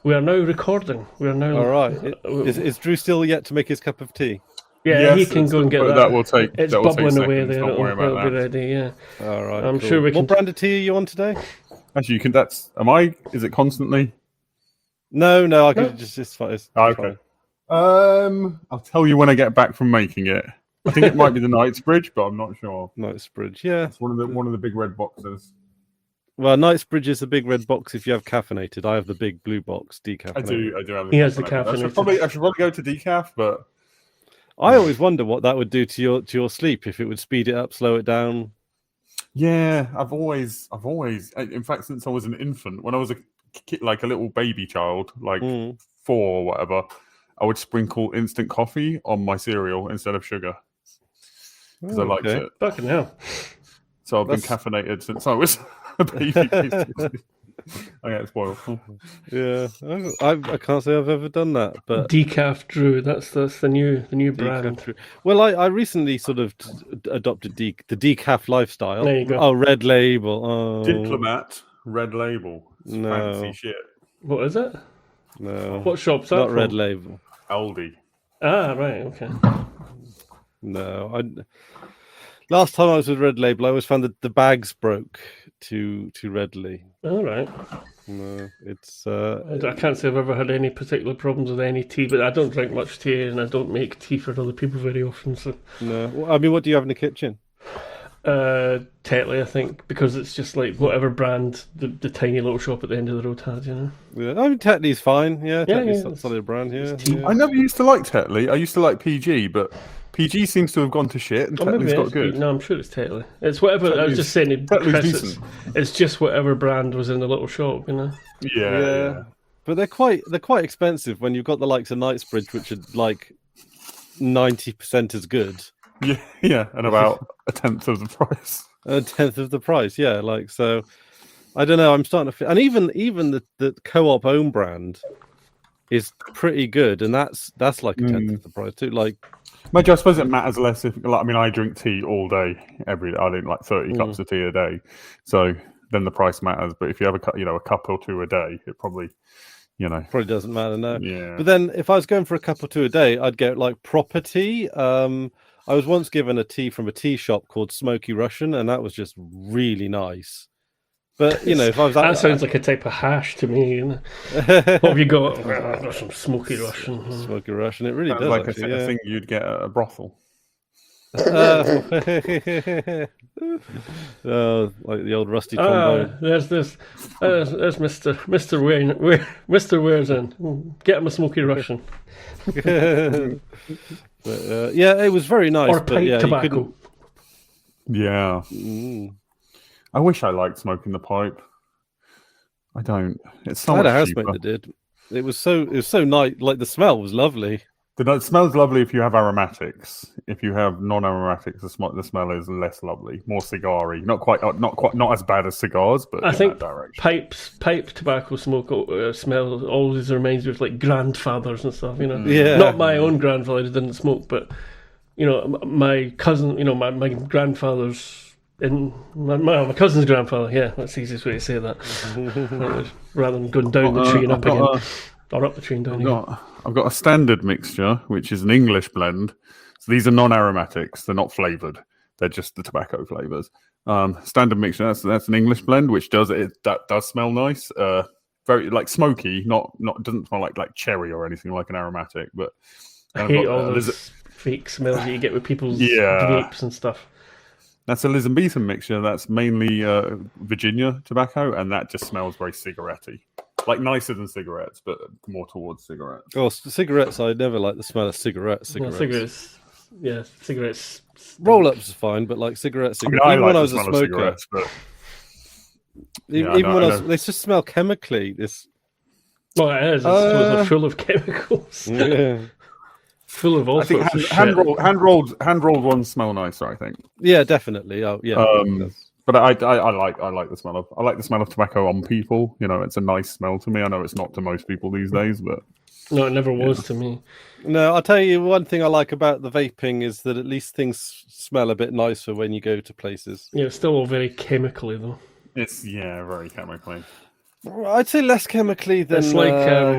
We are now recording. We are now. All right. Is Drew still yet to make his cup of tea? Yeah, yes, he can go and get that. That will take. It's that will bubbling take away seconds. there. Don't worry It'll about be that. ready. Yeah. All right. I'm cool. sure we can. What brand of tea are you on today? Actually, you can. That's. Am I? Is it constantly? No. I can just. It's fine. It's Okay. fine. I'll tell you when I get back from making it. I think it might be the Knightsbridge, but I'm not sure. Knightsbridge. Yeah. It's one of the big red boxes. Well, Knightsbridge is the big red box if you have caffeinated. I have the big blue box decaffeinated. I do have. He has the caffeinated. caffeinated. I should probably go to decaf, but I always wonder what that would do to your sleep, if it would speed it up, slow it down. yeah, I've always. In fact, since I was an infant, when I was a kid, like a little baby child, like 4 or whatever, I would sprinkle instant coffee on my cereal instead of sugar because I liked it. Fucking hell. So I've been caffeinated since I was a baby. Basically. I get spoiled. Yeah, I can't say I've ever done that, but Decaf Drew. That's the new brand. Decaf. Well, I recently sort of adopted the decaf lifestyle. There you go. Oh, Red Label. Oh, Diplomat Red Label. It's fancy shit. What is it? No. What shop's that Not from? Red Label. Aldi. Ah, right. Okay. No. Last time I was with Red Label, I always found that the bags broke too readily. All right. No, it's. I can't say I've ever had any particular problems with any tea, but I don't drink much tea and I don't make tea for other people very often. So, No, well, I mean, what do you have in the kitchen? Tetley, I think, because it's just like whatever brand the tiny little shop at the end of the road had, you know. Yeah, I mean, Tetley's fine. Yeah, Tetley's yeah, a solid brand. Yeah. I never used to like Tetley. I used to like PG, but PG seems to have gone to shit, and Tetley's got good. No, I'm sure it's Tetley. It's whatever. I was just saying, Tetley's it's just whatever brand was in the little shop, you know. Yeah. But they're quite expensive when you've got the likes of Knightsbridge, which are like 90% as good. Yeah, and about a tenth of the price. A tenth of the price, yeah. Like, so, I don't know. I'm starting to feel, and even the Co-op own brand is pretty good, and that's like a tenth of the price too. Like, I suppose it matters less if, like, I mean, I drink tea all day, every day. I drink like 30 cups of tea a day, so then the price matters. But if you have a cup or two a day, it probably, probably doesn't matter. No. Yeah. But then if I was going for a cup or two a day, I'd get like proper tea. I was once given a tea from a tea shop called Smoky Russian, and that was just really nice. But if I was that sounds like a type of hash to me. You know? What have you got? Well, I've got some Smoky Russian. Smoky Russian, it really does. Like actually, a thing you'd get at a brothel. Like the old rusty trombone. There's Mr. Ware's in. Get him a Smoky Russian. But, yeah, it was very nice. Or pipe tobacco. Yeah. I wish I liked smoking the pipe. I don't. It's so I had much a cheaper. housemate that did. It was so nice. Like, the smell was lovely. It smells lovely if you have aromatics. If you have non-aromatics, the smell is less lovely, more cigar-y. Not as bad as cigars, but I think that direction. pipe tobacco smoke smell always reminds me of like grandfathers and stuff. Yeah. Not my own grandfather who didn't smoke, but my cousin. My grandfather's. My cousin's grandfather, yeah, that's the easiest way to say that. Rather than going down the tree and up again. Or up the tree and down again. I've got a standard mixture, which is an English blend. So these are non-aromatics. They're not flavoured. They're just the tobacco flavours. Standard mixture, that's an English blend, which does smell nice. Very like smoky, not doesn't smell like cherry or anything like an aromatic. But I hate all those fake smells that you get with people's vapes and stuff. That's a Elizabethan mixture. That's mainly Virginia tobacco, and that just smells very cigarette-y. Like nicer than cigarettes, but more towards cigarettes. Oh, cigarettes! I never like the smell of cigarettes. Well, cigarettes. Roll-ups is fine, but like cigarettes. I mean, even when I was a smoker, but they just smell chemically. Well, it is. It's full of chemicals. Yeah. Full of all sorts of shit. Hand rolled ones smell nicer, I think. Yeah, definitely. Oh, yeah. But I like the smell of tobacco on people. It's a nice smell to me. I know it's not to most people these days, but no, it never was to me. No, I'll tell you one thing I like about the vaping is that at least things smell a bit nicer when you go to places. Yeah, it's still all very chemically though. It's very chemically. I'd say less chemically than It's like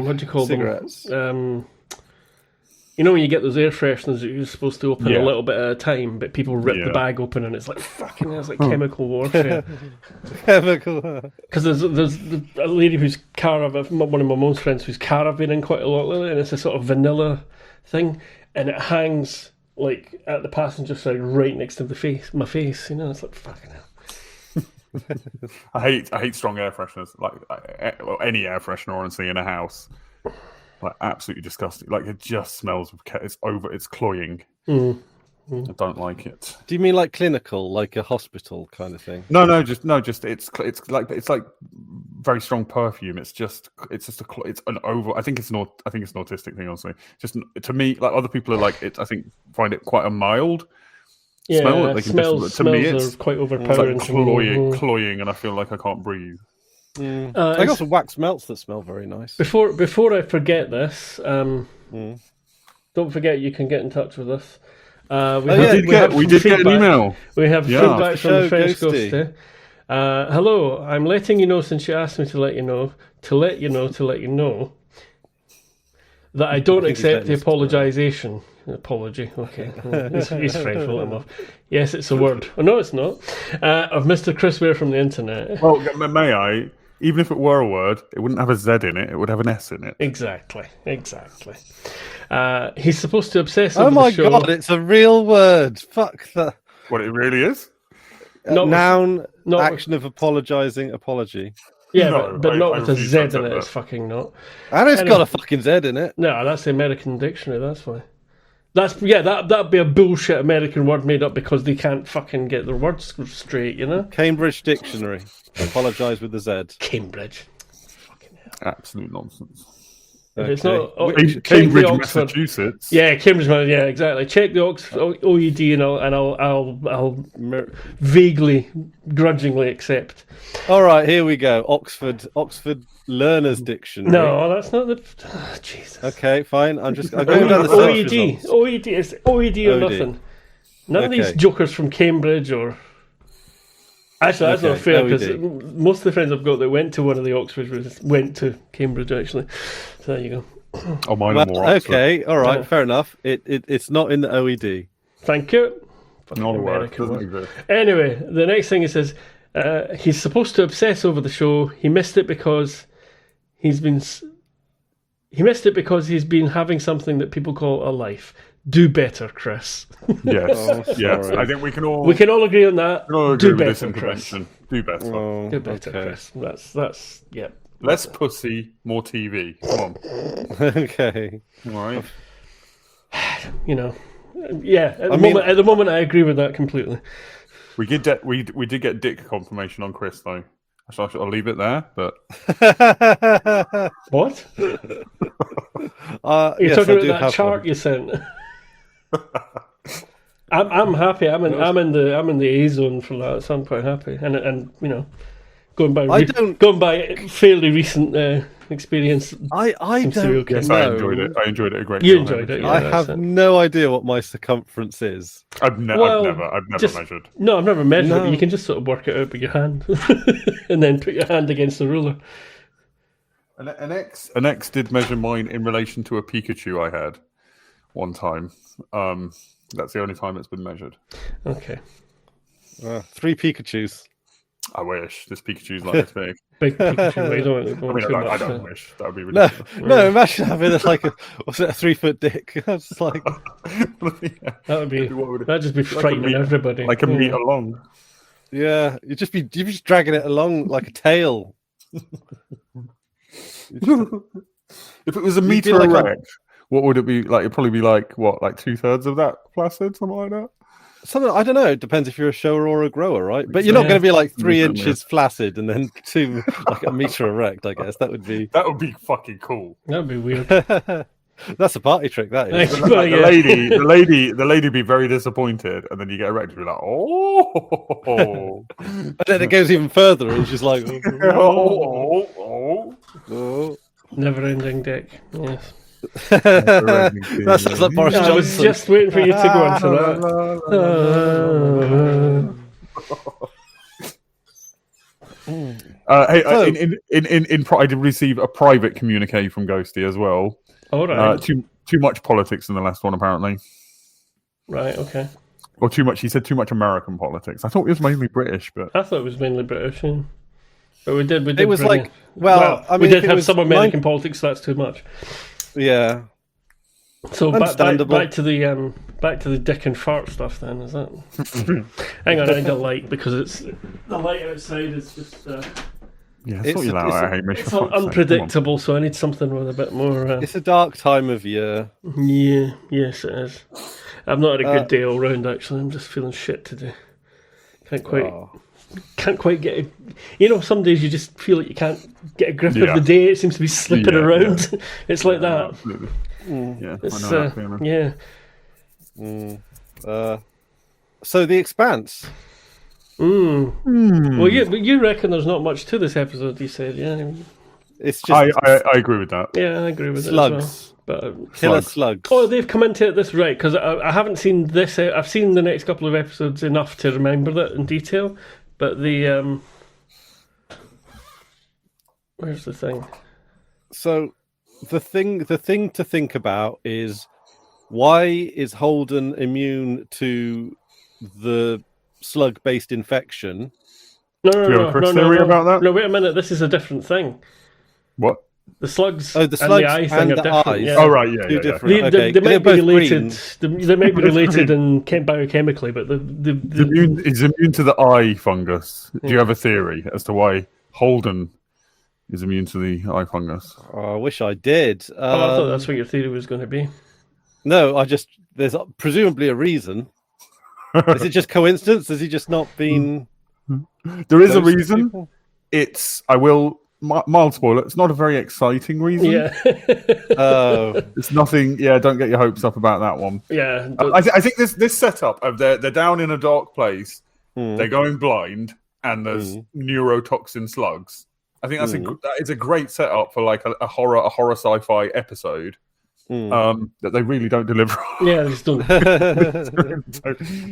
what do you call cigarettes. them? You know when you get those air fresheners that you're supposed to open a little bit at a time, but people rip the bag open and it's like fucking, it's like chemical warfare. Chemical. Because there's a lady who's one of my mom's friends who's caravaning quite a lot lately, and it's a sort of vanilla thing, and it hangs like at the passenger side right next to my face. You know, it's like fucking hell. I hate strong air fresheners. Like any air freshener, honestly, in a house. Like absolutely disgusting. Like it just smells of it's cloying. I don't like it. Do you mean like clinical, like a hospital kind of thing? No, just it's like very strong perfume. It's an over. I think it's an autistic thing, honestly. Just to me, like other people are like it. I think find it quite a mild smell. That smells are quite overpowering. It's like cloying, and I feel like I can't breathe. I got some wax melts that smell very nice. Before I forget this, don't forget you can get in touch with us. We did get an email. We have feedback from the French Ghosty. Hello, I'm letting you know since you asked me to let you know that I don't accept the apology. Okay, he's French. We'll let him off. Yes, it's a word. Oh no, it's not. Of Mr. Chris Ware from the internet. Well, may I? Even if it were a word, it wouldn't have a Z in it. It would have an S in it. Exactly. He's supposed to obsess over the show. Oh my god, it's a real word. Fuck that. What it really is? Noun, action of apologising, apology. Yeah, but not with a Z in it. It's fucking not. And it's got a fucking Z in it. No, that's the American dictionary. That's why. That'd be a bullshit American word made up because they can't fucking get their words straight, you know? Cambridge Dictionary. Apologise with the Z. Cambridge. Fucking hell. Absolute nonsense. Okay. It's not Cambridge, Massachusetts. Yeah, Cambridge, yeah, exactly. Check the OED and I'll vaguely, grudgingly accept. All right, here we go. Oxford Learner's Dictionary. No, that's not the. Oh, Jesus. Okay, fine. I'm going down the search results. OED. It's OED or nothing. None of these jokers from Cambridge or. Actually, that's not fair because most of the friends I've got that went to one of the Oxfords went to Cambridge actually. So there you go. Oh, mine are more Oxford. Okay, all right, fair enough. It's not in the OED. Thank you. Not a word. Anyway, the next thing he says, he's supposed to obsess over the show. He missed it because he's been having something that people call a life. Do better, Chris. Yes, yes. I think we can all agree on that. Do better, Chris. Do better. Do better, Chris. That's yeah. Less pussy, more TV. Come on. Okay. All right. You know, yeah. At the moment, I agree with that completely. We did get dick confirmation on Chris though. I'll leave it there. But what? You're talking about that chart you sent. I'm happy. I'm in the A zone for that, so I'm quite happy. And you know, going by fairly recent experience. I don't. Yes, know. I enjoyed it a great deal. You enjoyed it. Yeah, I have no idea what my circumference is. I've never measured. No, I've never measured it. But you can just sort of work it out with your hand, and then put your hand against the ruler. An ex did measure mine in relation to a Pikachu I had one time. That's the only time it's been measured. Okay. 3 Pikachus. I wish. This Pikachu's like this big. Big Pikachu. I don't wish. That would be ridiculous. No, imagine having a 3-foot dick. That's like that would be. That'd just be frightening everybody. Like a meter long. Yeah, you'd just dragging it along like a tail. If it was a meter erect, what would it be like? It'd probably be like 2/3 of that placid, something like that. Something, I don't know. It depends if you're a shower or a grower, right? But you're not going to be like 3 inches flaccid and then 2 like a meter erect. I guess that would be fucking cool. That would be weird. That's a party trick. That is. The lady would be very disappointed, and then you get erect and be like, oh. And then it goes even further, and she's like, oh. Never-ending dick. Yes. That sounds like Boris Johnson. I was just waiting for you to go on to that. Hey, So- I did receive a private communique from Ghosty as well. All right. Too much politics in the last one, apparently. Right. Okay. Or too much. He said too much American politics. I thought it was mainly British, but I thought it was mainly British. Yeah. But we did. It was bring like, well, I mean, we if did it have was some American politics. So that's too much. Yeah. So Understandable. back to the dick and fart stuff. Then is that? Hang on, I need a light because it's the light outside is just. yeah, It's sort you a- out, it's a- Hamish. It's for fuck's sake, come on. unpredictable, so I need something with a bit more. It's a dark time of year. Yeah, yes, it is. I've not had a good day all round. Actually, I'm just feeling shit today. Can't quite get it. You know, some days you just feel like you can't get a grip of Yeah. the day. It seems to be slipping Yeah, around. It's like that. Absolutely. Yeah, It's, I know that feeling. yeah. So the Expanse. Well, you reckon there's not much to this episode? You said, yeah. It's just I agree with that. Yeah, I agree with slugs. it as well. But Killer slugs. oh, they've come into it this right because I haven't seen this. I've seen the next couple of episodes enough to remember that in detail. But the where's the thing? So the thing to think about is, why is Holden immune to the slug-based infection? No, Do you have a Chris theory about that? No, wait a minute. This is a different thing. What? The slugs, Oh, the slugs and the eye thing and are the different. eyes. Yeah. Oh, right, yeah. Two yeah. different. They, Okay, they might be they're both related. They might be related green. biochemically, but He's immune to the eye fungus. Do you have a theory as to why Holden is immune to the eye fungus? Oh, I wish I did. I thought that's what your theory was going to be. No, there's presumably a reason. Is it just coincidence? Has he just not been? There is a those reason. people? Mild spoiler, it's not a very exciting reason. Yeah, Oh, It's nothing. Yeah, don't get your hopes up about that one. yeah. I think this setup of they're down in a dark place, Hmm. they're going blind, and there's neurotoxin slugs. I think that is a great setup for like a horror sci-fi episode. That they really don't deliver on. Yeah, they just don't.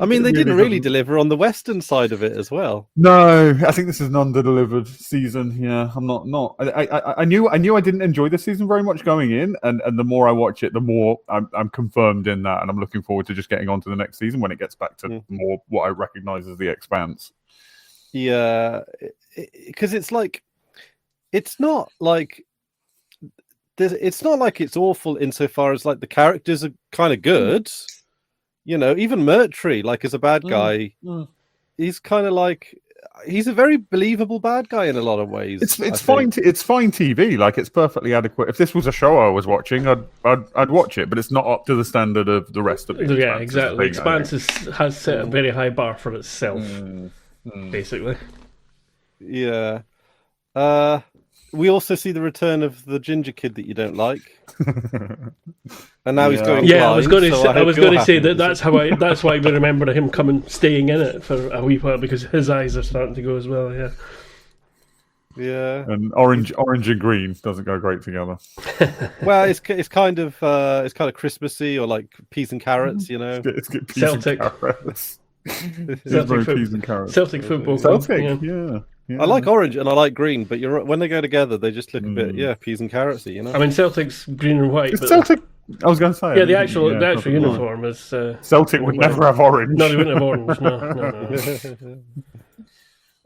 I mean, they didn't really deliver on the western side of it as well. No, I think this is an under-delivered season. Yeah, I'm not. I knew I didn't enjoy the season very much going in, and the more I watch it, the more I'm confirmed in that, and I'm looking forward to just getting on to the next season when it gets back to more what I recognise as the Expanse. Yeah, because it's not like it's awful insofar as like the characters are kind of good. You know, even Murtry, like as a bad guy, he's kind of like he's a very believable bad guy in a lot of ways. It's fine. It's fine TV. Like it's perfectly adequate. If this was a show I was watching, I'd watch it. But it's not up to the standard of the rest of it. Yeah, exactly. Expanse has set a very high bar for itself, basically. Yeah. We also see the return of the ginger kid that you don't like, and now he's going. Yeah, blind, I was going to so say. I hope was you're going to say happy. that's why we remember him staying in it for a wee while because his eyes are starting to go as well. Yeah. Yeah. And orange and green doesn't go great together. Well, it's kind of Christmassy or like peas and carrots, you know. It's good peas Celtic. and carrots. It's Celtic very foot- peas and carrots. Celtic football club. Celtic, Yeah. yeah. I like orange and I like green, but when they go together, they just look a bit peas and carrotsy, you know. I mean, Celtic's green and white. It's But Celtic. I was going to say. yeah, the actual Celtic uniform is. Celtic would never have orange. No, they wouldn't have orange.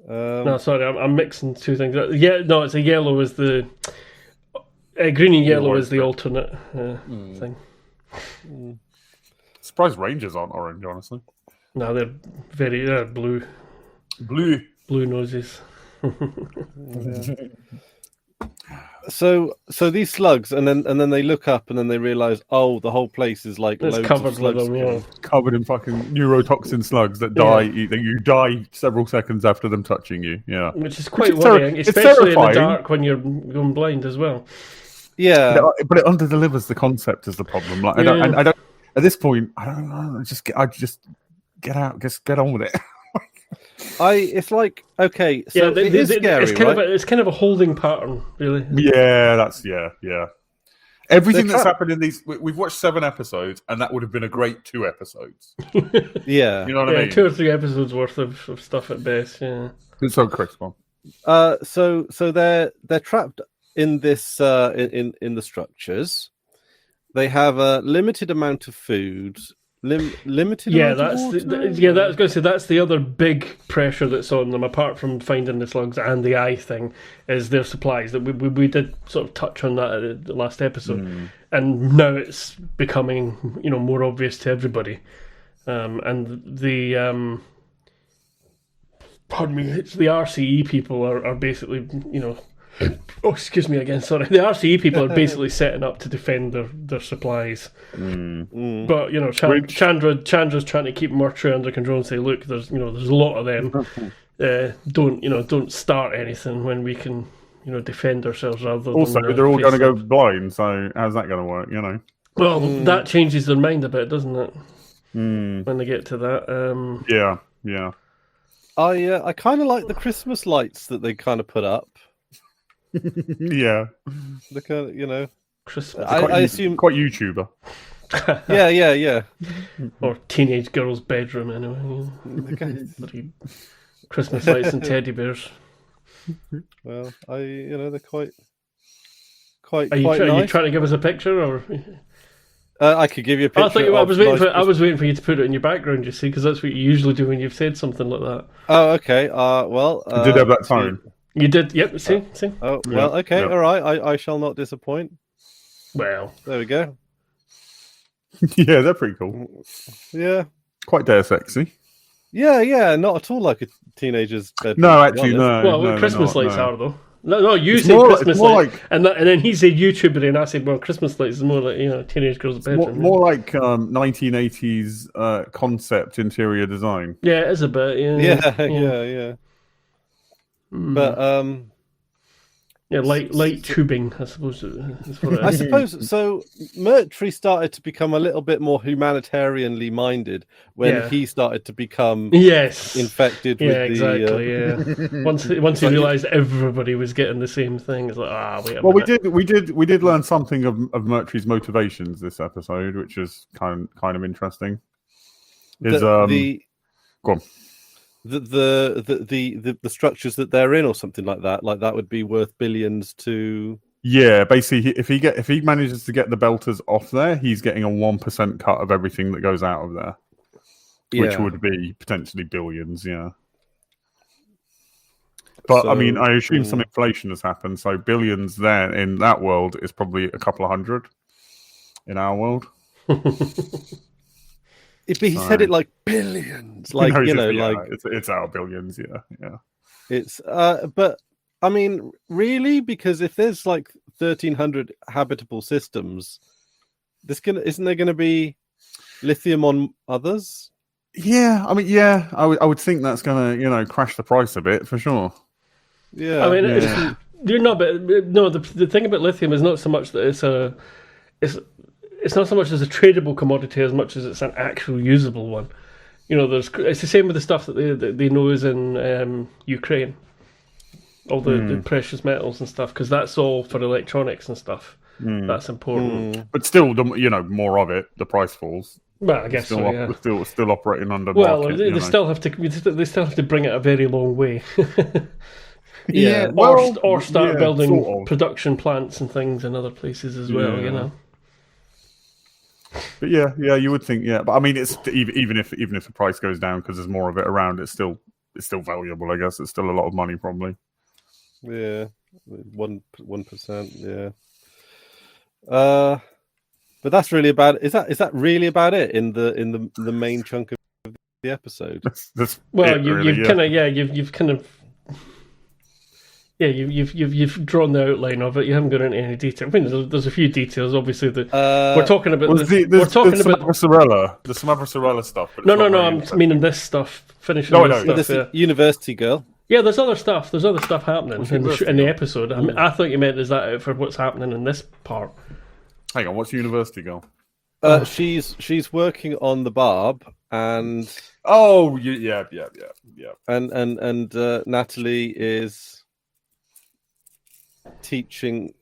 No. No, sorry, I'm mixing two things. Yeah, no, it's a yellow is the green and yellow is the alternate thing. Surprised Rangers aren't orange, honestly. No, they're very blue noses. So these slugs, and then they look up, and then they realize, oh, the whole place is like It's loads covered of slugs. with them. Yeah. Covered in fucking neurotoxin slugs that die. You die several seconds after them touching you. Yeah, Which is quite is worrying, it's especially in the terrifying. dark when you're going blind as well. Yeah, but it under-delivers the concept is the problem. Like I don't. At this point, I don't know. I just get out. Just get on with it. it's like, okay, so it is scary, right? It's kind of a holding pattern, really. Yeah, that's yeah. Everything They're that's happened in these, we've watched 7 episodes, and that would have been a great 2 episodes. Yeah. You know what I mean? 2 or 3 episodes worth of stuff at best. Yeah. So, Chris, one. So they're trapped in this in the structures. They have a limited amount of food. Limited Yeah, amount that's of water? yeah. That's going to say that's the other big pressure that's on them, apart from finding the slugs and the eye thing, is their supplies. That we did sort of touch on that at the last episode, and now it's becoming more obvious to everybody. And the pardon me, it's the RCE people are basically oh, excuse me again, sorry. The RCE people are basically setting up to defend their supplies. But Chandra's trying to keep Murtry under control and say, look, there's a lot of them. Don't start anything when we can defend ourselves rather Also, than they're all going to go them. blind, so how's that going to work? Well, that changes their mind a bit, doesn't it? When they get to that. Yeah. I kind of like the Christmas lights that they kind of put up. Yeah. The kind of, Christmas. I assume quite YouTuber. Yeah. Or teenage girl's bedroom, anyway. Bloody Christmas lights and teddy bears. Well, they're quite Are you nice. trying to give us a picture, or? I could give you a picture. I was waiting for you to put it in your background. You see, because that's what you usually do when you've said something like that. Oh, okay. Well, I did have that phone. You did. Yep. See. Oh, well. Okay. All right. I shall not disappoint. Well, there we go. Yeah, they're pretty cool. Yeah. Quite dare sexy. Yeah. Not at all like a teenager's bedroom. No, actually, no. Well, no, Christmas lights no. are though. No, you said Christmas lights, and then he said YouTuber, and I said, well, Christmas lights is more like teenage girl's bedroom. More like 1980s concept interior design. Yeah, it is a bit. Yeah. But light tubing, I suppose. Is what it is. I suppose so. Murtry started to become a little bit more humanitarianly minded when he started to become infected with exactly. Yeah, once he realised everybody was getting the same thing, it's like wait a minute. we did learn something of Murtry's motivations this episode, which is kind of interesting. Go on. The structures that they're in or something like that would be worth billions to. Yeah, basically, if he manages to get the belters off there, he's getting a 1% cut of everything that goes out of there, which would be potentially billions. Yeah, but I mean, I assume some inflation has happened, so billions there in that world is probably a couple of hundred in our world. He said it like billions, like it's our billions, yeah. It's but I mean, really, because if there's like 1,300 habitable systems, isn't there going to be lithium on others? Yeah, I mean, I would think that's going to crash the price a bit for sure. Yeah, I mean, the thing about lithium is not so much that it's not so much as a tradable commodity as much as it's an actual usable one. It's the same with the stuff that they know is in Ukraine, all the precious metals and stuff, because that's all for electronics and stuff. That's important. But still, more of it, the price falls. Well, I guess still operating under. Well, market, they still have to bring it a very long way. Or start building sort of production plants and things in other places as well. But you would think, but I mean, it's even if the price goes down because there's more of it around, it's still valuable. I guess it's still a lot of money, probably. Yeah, 1%. Yeah. But that's really about. Is that really about it in the main chunk of the episode? You've drawn the outline of it. You haven't got into any detail. I mean, there's a few details, obviously, that we're talking about. We're talking about the Sumatra stuff. No. I'm meaning this stuff. Finishing this stuff. University girl. Yeah, there's other stuff. There's other stuff happening in the episode. I mean, I thought you meant is that for what's happening in this part. Hang on, what's University girl? She's working on the barb and. Oh yeah. And Natalie is teaching.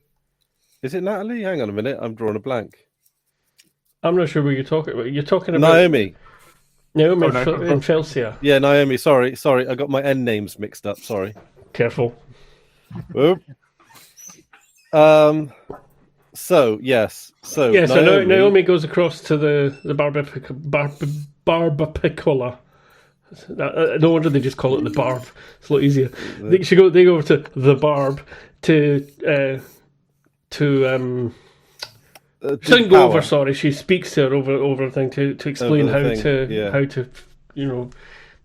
Is it Natalie? Hang on a minute, I'm drawing a blank. I'm not sure what you're talking about. You're talking about Naomi and Felsia. Yeah, Naomi. Sorry, I got my N names mixed up. Sorry. Careful. Whoop. So yes. So Yeah, so Naomi goes across to the barbapicola. No wonder they just call it the barb. It's a lot easier. They go over to the barb to she doesn't go over. Sorry, she speaks to her over a thing to explain how to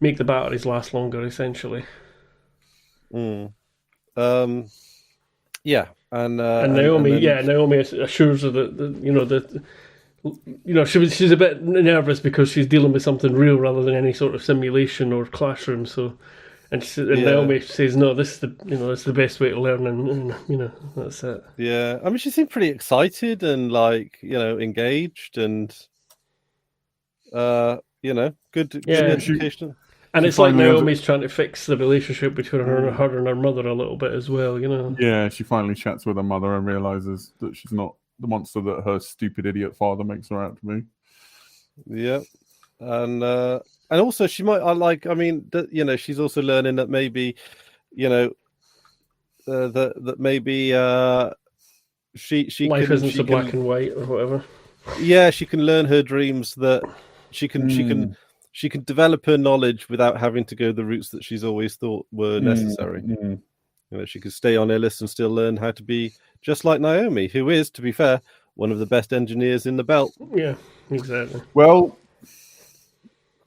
make the batteries last longer. Essentially. Yeah, and Naomi assures her that she's a bit nervous because she's dealing with something real rather than any sort of simulation or classroom. So, Naomi says, "No, this is the best way to learn," and that's it. Yeah, I mean, she seemed pretty excited and engaged and good education. And it's like Naomi's trying to fix the relationship between her and her mother a little bit as well, Yeah, she finally chats with her mother and realizes that she's not the monster that her stupid idiot father makes her out to be. Yeah, and also she might. She's also learning that maybe, that maybe she life can, isn't so black and white or whatever. Yeah, she can learn her dreams. That she can develop her knowledge without having to go the routes that she's always thought were necessary. She could stay on Ellis and still learn how to be just like Naomi, who is, to be fair, one of the best engineers in the belt. Yeah, exactly. Well,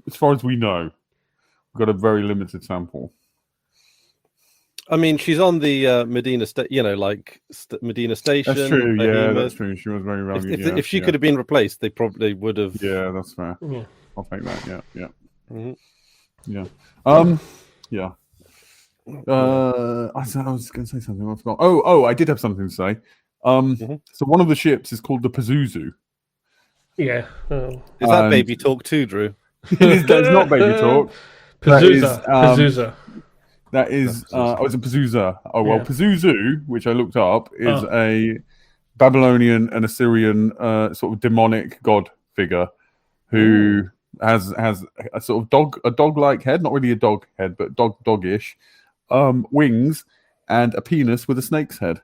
as far as we know, we've got a very limited sample. I mean, she's on the Medina Medina Station. That's true. Yeah, that's true. She was very rugged. If she could have been replaced, they probably would have. Yeah, that's fair. Yeah. I'll take that. Yeah. Mm-hmm. Yeah. Yeah. I was going to say something. I forgot. Oh, I did have something to say. So one of the ships is called the Pazuzu. Yeah. Is that baby talk too, Drew? That's not baby talk. Pazuza. That is. It's a Pazuza. Oh well, Pazuzu, which I looked up, is a Babylonian and Assyrian sort of demonic god figure who has a sort of dog-like head, not really a dog head, but doggish, wings, and a penis with a snake's head.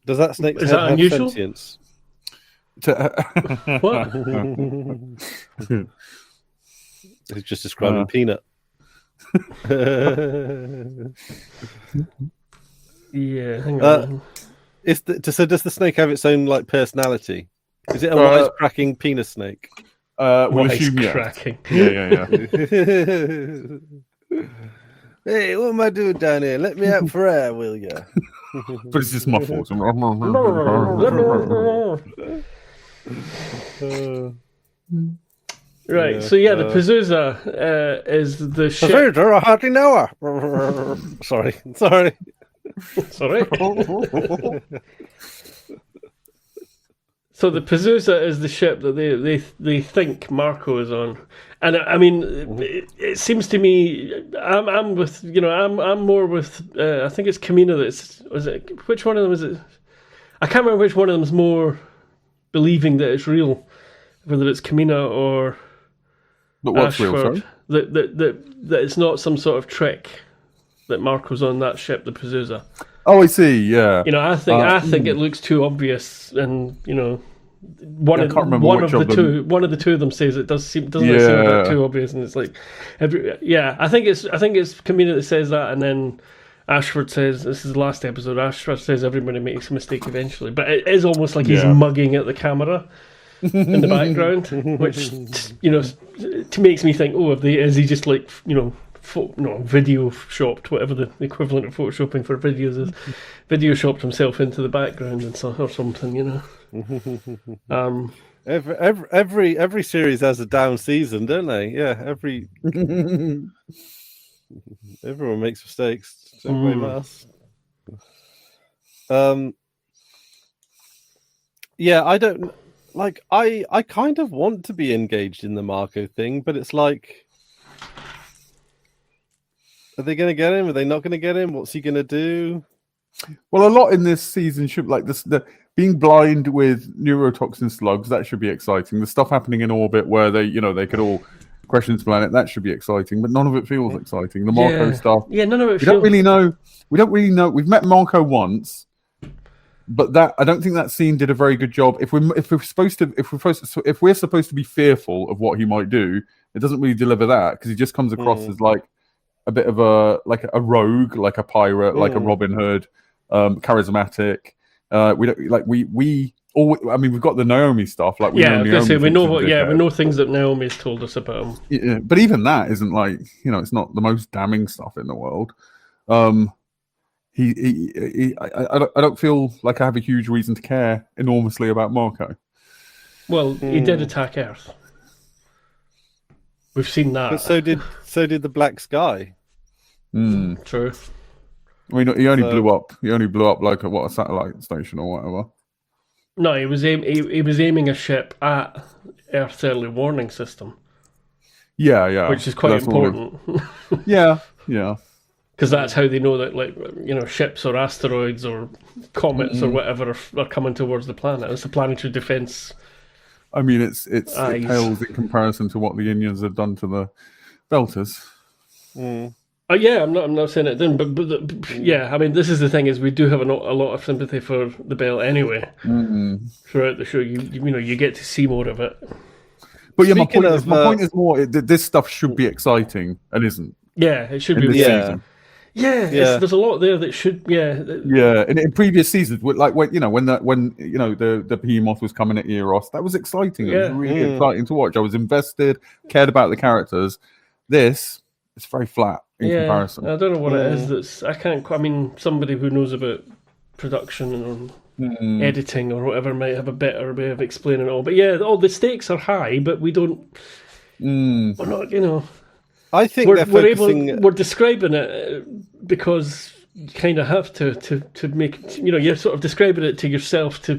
Does that snake's head have unusual? Sentience? What? He's just describing Peanut. Yeah, hang on. So does the snake have its own personality? Is it a wise-cracking penis snake? We'll assume cracking. Yeah. Hey, what am I doing down here? Let me out for air, will you? But it's just my fault. Right, so the Pazuza is the ship. Pazuza, a hearty knower. Sorry. Sorry. So the Pazuza is the ship that they think Marco is on, and I mean, it seems to me I'm with I'm more with I think it's Kamina which one of them is it? I can't remember which one of them is more believing that it's real, whether it's Kamina or what's real, sorry? That it's not some sort of trick that Marco's on that ship, the Pazuza. Oh, I see. Yeah. I think it looks too obvious, and one of the two of them says it doesn't seem a bit too obvious, and it's like I think it's Kamina that says that, and then Ashford says, this is the last episode, Ashford says everybody makes a mistake eventually, but it is almost like he's mugging at the camera in the background, which makes me think, is he just video shopped, whatever the equivalent of photoshopping for videos is, video shopped himself into the background and or something, Every series has a down season, don't they? Yeah, everyone makes mistakes. Everybody must. I don't I kind of want to be engaged in the Marco thing, but it's like, are they going to get him? Are they not going to get him? What's he going to do? Well, a lot in this season should the being blind with neurotoxin slugs. That should be exciting. The stuff happening in orbit where they could all Questions Planet, that should be exciting, but none of it feels exciting. The Marco stuff, none of it. We don't really know. We've met Marco once, but that I don't think that scene did a very good job. If we're supposed to be fearful of what he might do, it doesn't really deliver that because he just comes across as like a bit of a rogue, like a pirate, like a Robin Hood, charismatic. We've got the Naomi stuff. Like we know things that Naomi's told us about him. Yeah, but even that isn't like it's not the most damning stuff in the world. I don't feel like I have a huge reason to care enormously about Marco. Well, he did attack Earth. We've seen that. But so did the Black Sky. True. I mean, he only blew up. He only blew up like a satellite station or whatever. No, he was aiming a ship at Earth's early warning system. Yeah. Which is quite important. Yeah. Because that's how they know that, ships or asteroids or comets or whatever are coming towards the planet. It's the planetary defense. I mean, it pales in comparison to what the Indians have done to the Belters. I'm not saying it didn't, but I mean, this is the thing: is we do have a lot of sympathy for the Belt anyway. Throughout the show, you get to see more of it. But my point is more that this stuff should be exciting and isn't. Yeah, it should be. Season. There's a lot there that should. In previous seasons, like when the Behemoth was coming at Eros, that was exciting. It was really exciting to watch. I was invested, cared about the characters. It's very flat in comparison. I don't know what it is. Somebody who knows about production or editing or whatever might have a better way of explaining it all. But all the stakes are high, but we don't. We're not, I think we're describing it because you kind of have to make you're sort of describing it to yourself to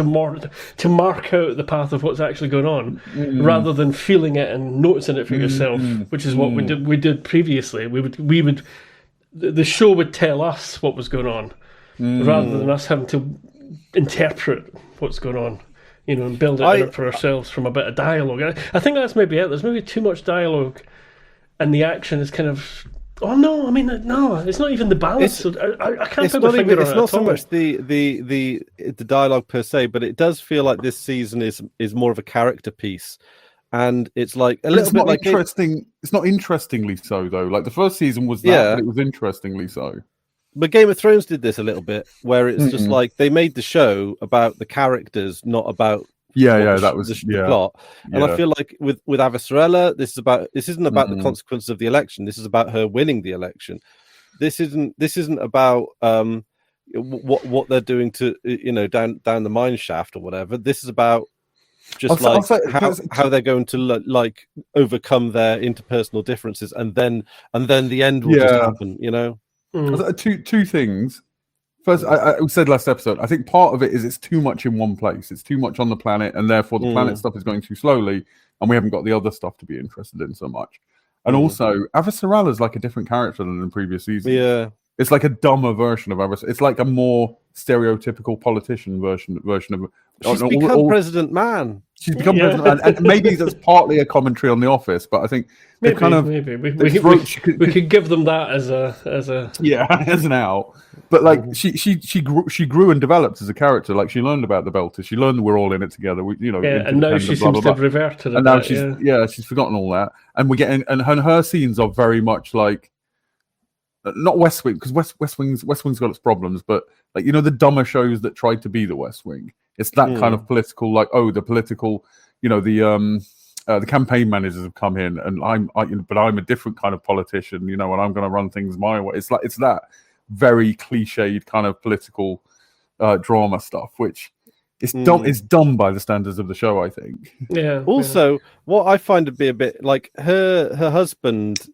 mark out the path of what's actually going on rather than feeling it and noticing it for yourself, which is what we did previously. The show would tell us what was going on rather than us having to interpret what's going on, and build it in for ourselves from a bit of dialogue. I think that's maybe it. There's maybe too much dialogue. And the action is kind of... Oh, no, it's not even the balance. I can't put my finger on it. It's not so much the dialogue per se, but it does feel like this season is more of a character piece. And it's like a little bit like... It's not interestingly so, though. Like, the first season was that, but it was interestingly so. But Game of Thrones did this a little bit, where it's just like they made the show about the characters, not about... that was the plot, and I feel like with Avasarala, this isn't about the consequences of the election. This is about her winning the election. This isn't about what they're doing to down the mine shaft or whatever. This is about just how they're going to overcome their interpersonal differences, and then the end will just happen. Two things. First, I said last episode, I think part of it is it's too much in one place. It's too much on the planet, and therefore the planet stuff is going too slowly, and we haven't got the other stuff to be interested in so much. And also, Avasarala is like a different character than in previous seasons. Yeah. It's like a dumber version of Avasarala. It's like a more stereotypical politician version of... She's become President Man. She's become President Man, and maybe that's partly a commentary on The Office, but I think maybe we could give them that as a as an out. But like she grew and developed as a character. Like she learned about the Belters. She learned we're all in it together. And now she seems to have reverted. And now she's forgotten all that. And we're getting and her scenes are very much like not West Wing, because West Wing's got its problems, but like the dumber shows that tried to be the West Wing. It's that kind of political, like the political, the campaign managers have come in, and I'm a different kind of politician, and I'm going to run things my way. It's that very cliched kind of political drama stuff, which is dumb. It's dumb by the standards of the show, I think. Yeah. Also, what I find to be a bit like her husband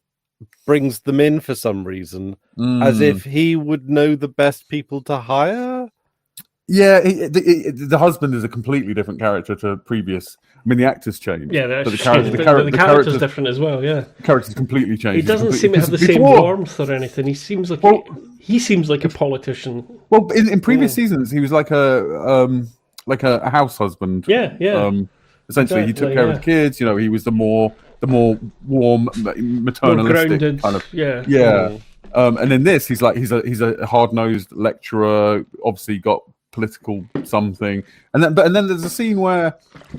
brings them in for some reason, as if he would know the best people to hire. Yeah, the husband is a completely different character to previous. I mean, the actor's changed. Yeah, the character's different as well. Yeah, the character's complet's changed. He doesn't seem to have the same warmth or anything. He seems like he seems like a politician. Well, in previous seasons, he was like a house husband. Yeah. Essentially, he took care of the kids. He was the more the more warm, maternalistic more grounded, kind of yeah. And in this, he's a hard-nosed lecturer, obviously got political something, and then there's a scene where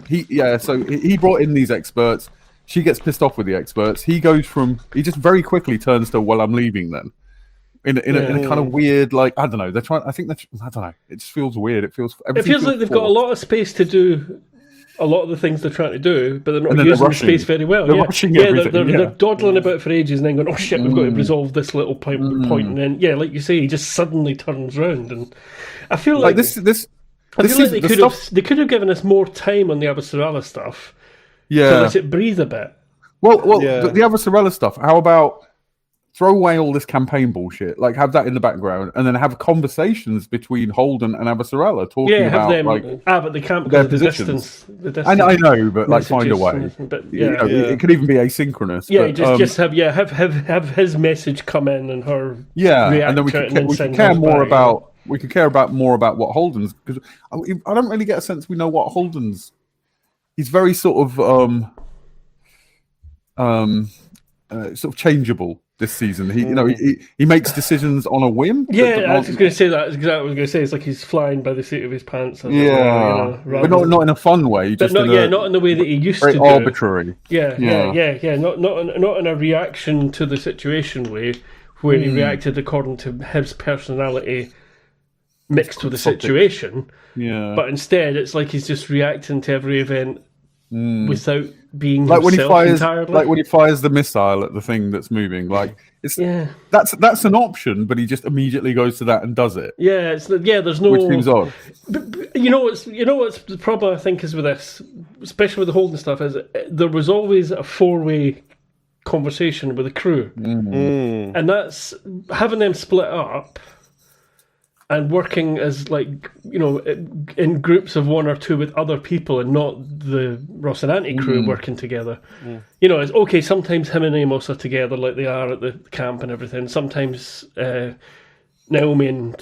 he brought in these experts. She gets pissed off with the experts. He just very quickly turns to, well, I'm leaving then. In a kind of weird, like, I don't know. I don't know. It just feels weird. It feels like they've got a lot of space to do a lot of the things they're trying to do, but they're not using the space very well. They're rushing everything. They're dawdling about for ages and then going, oh shit, we've got to resolve this little point. And then, like you say, he just suddenly turns round. And I feel like they could have given us more time on the Avasarala stuff to let it breathe a bit. Well, the Avasarala stuff, how about throw away all this campaign bullshit, like have that in the background, and then have conversations between Holden and Avasarala talking about them, like but they can't because of the distance. I know, but like find a way. It could even be asynchronous. Yeah, but, just have his message come in and her and then we could care more about what Holden's, because I don't really get a sense we know what Holden's. He's very sort of changeable this season. He makes decisions on a whim. Yeah, I was just going to say that. That's exactly what I was going to say. It's like he's flying by the seat of his pants. But not in a fun way. Just not in the way that he used to. Very arbitrary. Yeah. Not in a reaction to the situation way, where he reacted according to his personality mixed with the situation. Yeah. But instead, it's like he's just reacting to every event without being like entirely. Like when he fires the missile at the thing that's moving. Like that's an option, but he just immediately goes to that and does it. Yeah, there's no. Which seems odd. But what's the problem I think is with this, especially with the Holden stuff, is there was always a 4-way conversation with the crew, and that's having them split up and working as in groups of 1 or 2 with other people and not the Rocinante crew working together. It's okay, sometimes him and Amos are together like they are at the camp and everything. Sometimes Naomi and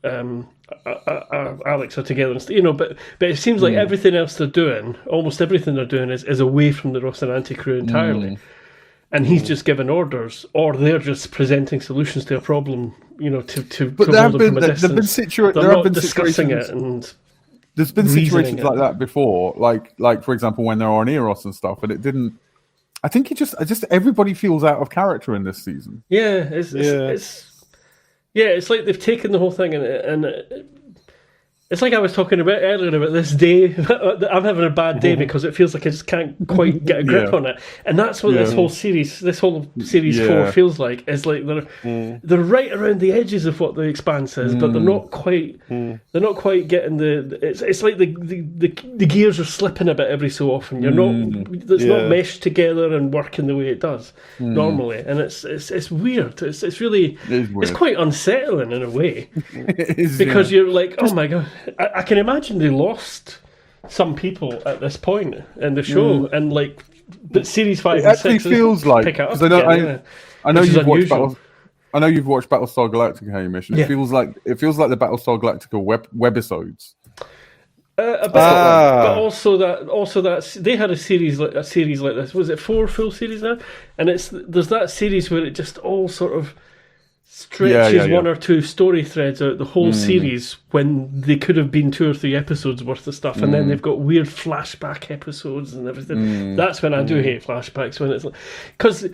Alex are together, and but it seems like everything else they're doing, almost everything they're doing is away from the Rocinante crew entirely. And he's just giving orders, or they're just presenting solutions to a problem, to but there have been discussing it, and there's been situations like that before, like for example when they're on Eros and stuff, and it didn't. I think just everybody feels out of character in this season. Yeah, it's like they've taken the whole thing and it's like I was talking about earlier about this day. I'm having a bad day because it feels like I just can't quite get a grip on it, and that's what this whole series 4 feels like. Is like they're right around the edges of what the Expanse is, but they're not quite. They're not quite getting the. It's like the gears are slipping a bit every so often. You're not. It's not meshed together and working the way it does normally, and it's weird. It's really it's quite unsettling in a way because you're like, oh my god. I can imagine they lost some people at this point in the show, and but series 5 and 6 actually feels like, pick it up again, I know you've watched Battlestar Galactica, Hamish, and it feels like the Battlestar Galactica webisodes. But also that they had a series like this. Was it 4 full series now? And there's that series where it just all sort of stretches 1 or 2 story threads out the whole series when they could have been 2 or 3 episodes worth of stuff, and then they've got weird flashback episodes and everything. That's when I do hate flashbacks, when it's like, because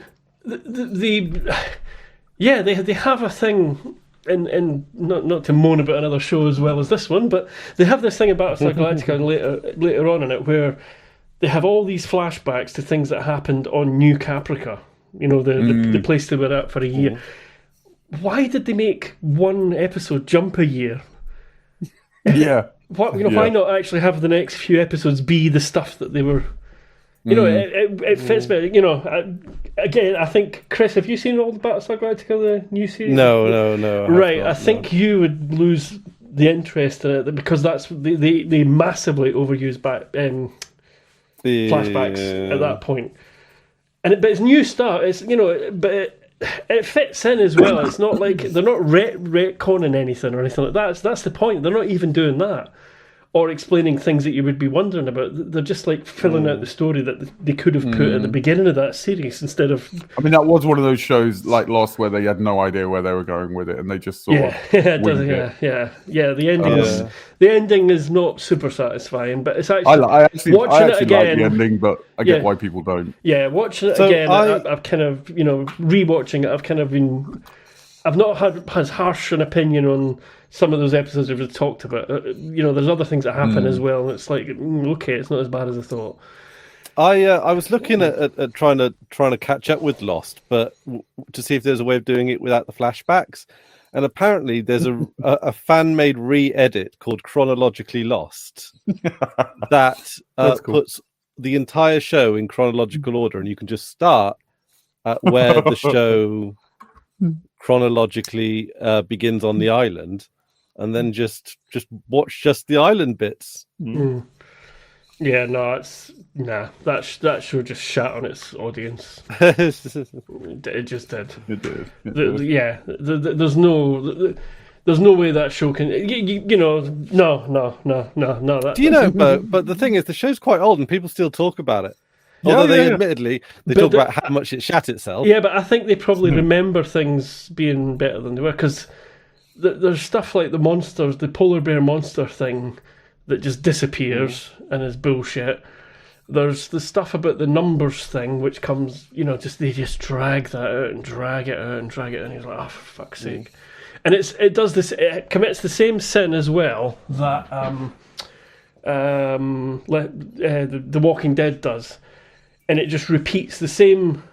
they have a thing in not to moan about another show as well as this one, but they have this thing about Battlestar Galactica later on in it where they have all these flashbacks to things that happened on New Caprica, the place they were at for a year. Why did they make 1 episode jump a year? Yeah. Why not actually have the next few episodes be the stuff that they were? It fits better. Again, I think, Chris, have you seen all the Battlestar Galactica, the new series? No. Right, I think you would lose the interest in it because that's they massively overuse flashbacks at that point. But it's new stuff. It's but. It fits in as well. It's not like they're not retconning anything or anything like that. That's the point. They're not even doing that. or explaining things that you would be wondering about. They're just like filling out the story that they could have put at the beginning of that series instead of. I mean, that was one of those shows like Lost where they had no idea where they were going with it, and they just sort of winged it. The ending is not super satisfying, but it's actually. I actually it again, like the ending, but I get why people don't. Yeah, watching it again, I've kind of rewatching it. I've kind of been. I've not had as harsh an opinion on some of those episodes we've talked about. There's other things that happen as well. And it's like, okay, it's not as bad as I thought. I was looking at trying to catch up with Lost, but to see if there's a way of doing it without the flashbacks. And apparently, there's a fan-made re-edit called Chronologically Lost that puts the entire show in chronological order, and you can just start at where the show chronologically begins on the island, and then just watch just the island bits. Yeah, that show just shat on its audience. It just did. It did. There's no way that show can. No. Do you know? But the thing is, the show's quite old, and people still talk about it. Although they admittedly talk about how much it shat itself. Yeah, but I think they probably remember things being better than they were, because there's stuff like the monsters, the polar bear monster thing that just disappears and is bullshit. There's the stuff about the numbers thing, which comes, they just drag that out and drag it out and drag it, and he's like, oh, for fuck's sake. And it commits the same sin as well that The Walking Dead does. And it just repeats the same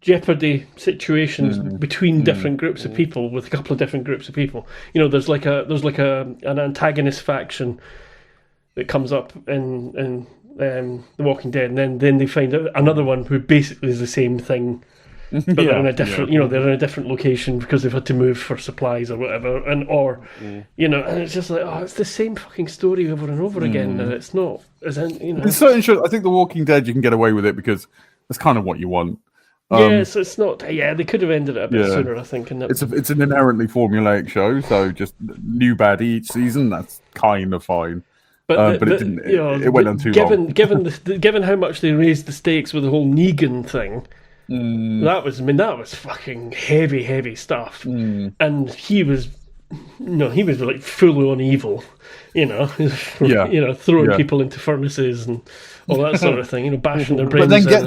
Jeopardy situations between different groups of people with a couple of different groups of people. There's like an antagonist faction that comes up in The Walking Dead, and then they find out another one who basically is the same thing, but they're in a different they're in a different location because they've had to move for supplies or whatever, and it's just like, it's the same fucking story over and over again. And it's not as It's so interesting. I think The Walking Dead, you can get away with it because that's kind of what you want. So it's not. They could have ended it a bit sooner, I think. It's an inherently formulaic show, so just new baddie each season. That's kind of fine. But it didn't. It went on too long. Given how much they raised the stakes with the whole Negan thing, that was fucking heavy stuff. And he was like full on evil, throwing people into furnaces and all that sort of thing, bashing their brains. But then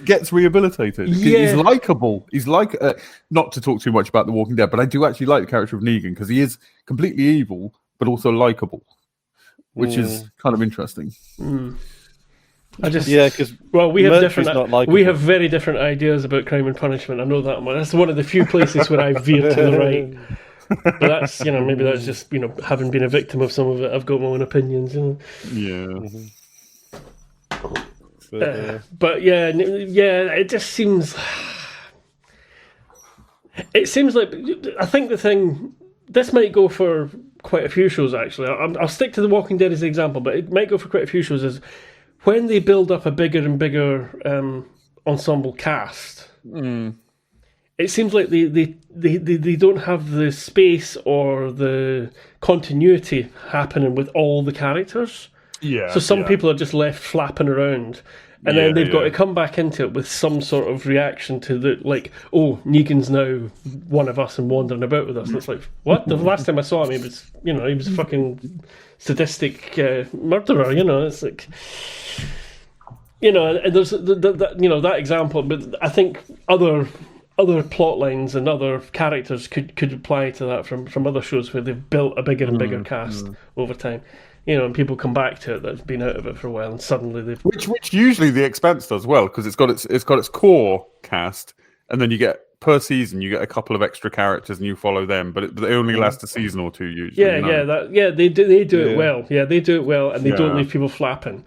gets rehabilitated. He's likable. He's like, not to talk too much about The Walking Dead, but I do actually like the character of Negan because he is completely evil, but also likable, which is kind of interesting. Because we have very different ideas about Crime and Punishment. I know that one. That's one of the few places where I veer to the right. But that's maybe that's just having been a victim of some of it. I've got my own opinions. But it just seems. It seems like I think the thing. This might go for quite a few shows, actually. I'll stick to The Walking Dead as an example, but it might go for quite a few shows. Is when they build up a bigger and bigger ensemble cast. It seems like they don't have the space or the continuity happening with all the characters. So some people are just left flapping around. And then they've got to come back into it with some sort of reaction to Negan's now one of us and wandering about with us. And it's like, what? The last time I saw him, he was a fucking sadistic murderer. It's like, and there's that example. But I think other plot lines and other characters could apply to that from other shows where they've built a bigger and bigger cast over time. And people come back to it that's been out of it for a while, and suddenly they've which usually The Expanse does well because it's got its core cast, and then you get per season you get a couple of extra characters and you follow them, but they only last a season or two usually. They do it well. Yeah, they do it well, and they don't leave people flapping.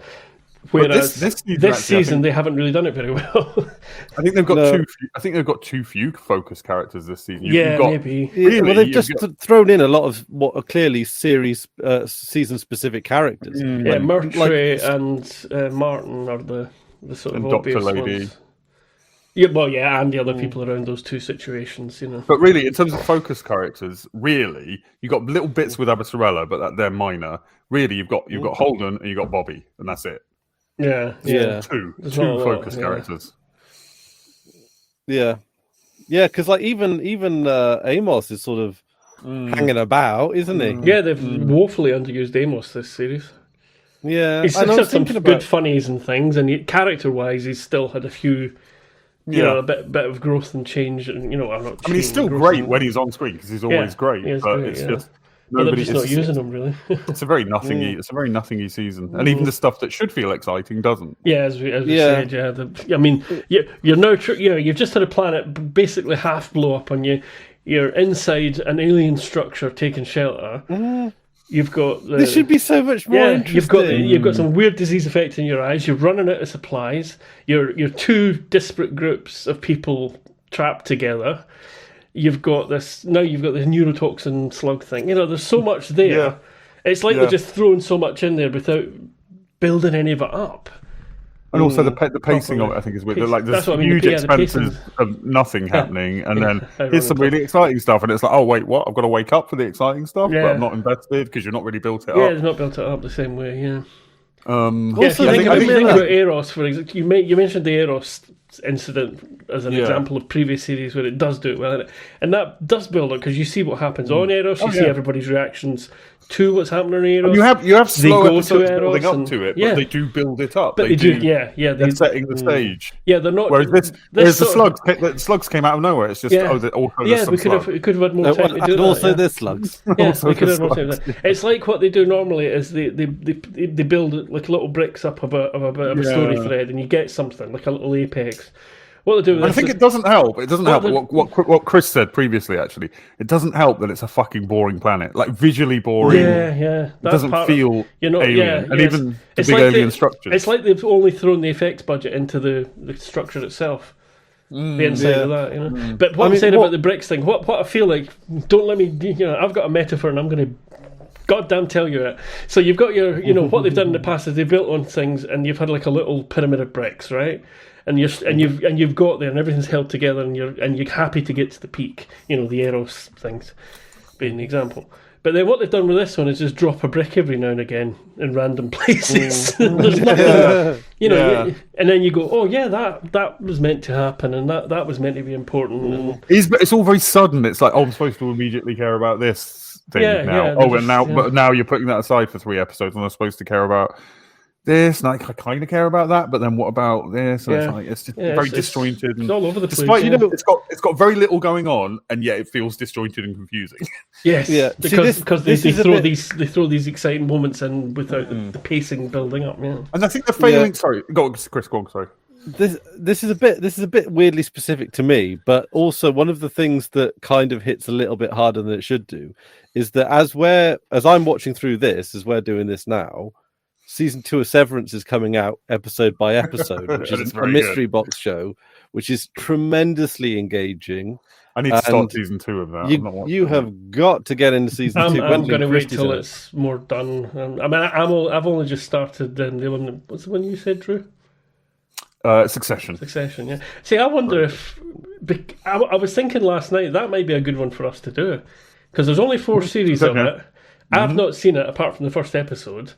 Whereas this season they haven't really done it very well. I think they've got too few focus characters this season. Maybe. Well, they've just thrown in a lot of what are clearly season specific characters. Murtry and Martin are the sort of and obvious Dr. Lady. ones. Yeah, well, yeah, and the other people around those two situations, you know. But really, in terms of focus characters, really, you got little bits with Abbatarella, but they're minor. Really, you've got Holden and you've got Bobby, and that's it. Yeah. Two There's not a lot, focus characters. Yeah, because like even Amos is sort of hanging about, isn't he? Yeah, they've woefully underused Amos this series. Yeah, He's and I got was some thinking good about funnies and things, and character-wise, he's still had a few, you know, a bit of growth and change. And you know, I mean, he's still great when he's on screen because he's always great. He is but great, it's yeah. just But they're nobody just not using him really. It's a very nothingy. It's a very nothingy season, and even the stuff that should feel exciting doesn't. Yeah, as we said, I mean, you're now, you've just had a planet basically half blow up on you. You're inside an alien structure taking shelter. You've got this should be so much more interesting. You've got some weird disease affecting your eyes. You're running out of supplies. You're two disparate groups of people trapped together. You've got this neurotoxin slug thing. You know, there's so much there. Yeah. It's like they're just throwing so much in there without building any of it up. And also the pacing of it, I think, is weird. Like there's huge expenses of nothing happening, and then here's some really exciting stuff, and it's like, oh wait, what? I've got to wake up for the exciting stuff, but I'm not invested because you're not really built it up. Yeah, it's not built it up the same way. Yeah. Also, if you think about Eros, for example, you mentioned the Eros incident as an example of previous series where it does do it well, and that does build up because you see what happens on Eros, you see everybody's reactions to what's happening on Eros. And you have slow episodes building up to it, but they do build it up. But they do. They're setting the stage. Yeah, they're not. Whereas the slugs came out of nowhere. It's just we could have had more time to do that. Also, there's slugs. Yeah, we could have more time to do that. It's like what they do normally is they build like little bricks up of a bit of a story thread, and you get something like a little apex. What they do, I think it doesn't help. It doesn't help. What Chris said previously, actually, it doesn't help that it's a fucking boring planet, like visually boring. Yeah. It doesn't feel alien, and even the big alien structures. It's like they've only thrown the effects budget into the structure itself. The inside of that, you know. But what I'm saying about the bricks thing, what I feel like, don't let me, I've got a metaphor, and I'm going to goddamn tell you it. So you've got your, what they've done in the past is they've built on things, and you've had like a little pyramid of bricks, right? And you've got there, and everything's held together, and you're happy to get to the peak. The Eros things being the example. But then what they've done with this one is just drop a brick every now and again in random places. There's nothing, and then you go, oh yeah, that was meant to happen, and that was meant to be important. And it's all very sudden. It's like, I'm supposed to immediately care about this thing now. But now you're putting that aside for 3 episodes, and I'm supposed to care about this, and I kind of care about that, but then what about this? And it's just very disjointed. It's all over the place. Despite it's got very little going on, and yet it feels disjointed and confusing. Yes, because they throw these exciting moments in without the pacing building up. Yeah, and I think they're failing. Sorry, go on, Chris. Go on, sorry. This is a bit weirdly specific to me, but also one of the things that kind of hits a little bit harder than it should do is that as I'm watching through this, as we're doing this now. Season 2 of Severance is coming out episode by episode, which is a mystery box show, which is tremendously engaging. I need to start season 2 of that. You have got to get into season 2. I'm going to wait till it's more done. I've only just started. What's the one you said, Drew? Succession. Succession. Yeah. See, I wonder if I was thinking last night that might be a good one for us to do because there's only 4 series of it. I've not seen it apart from the first episode.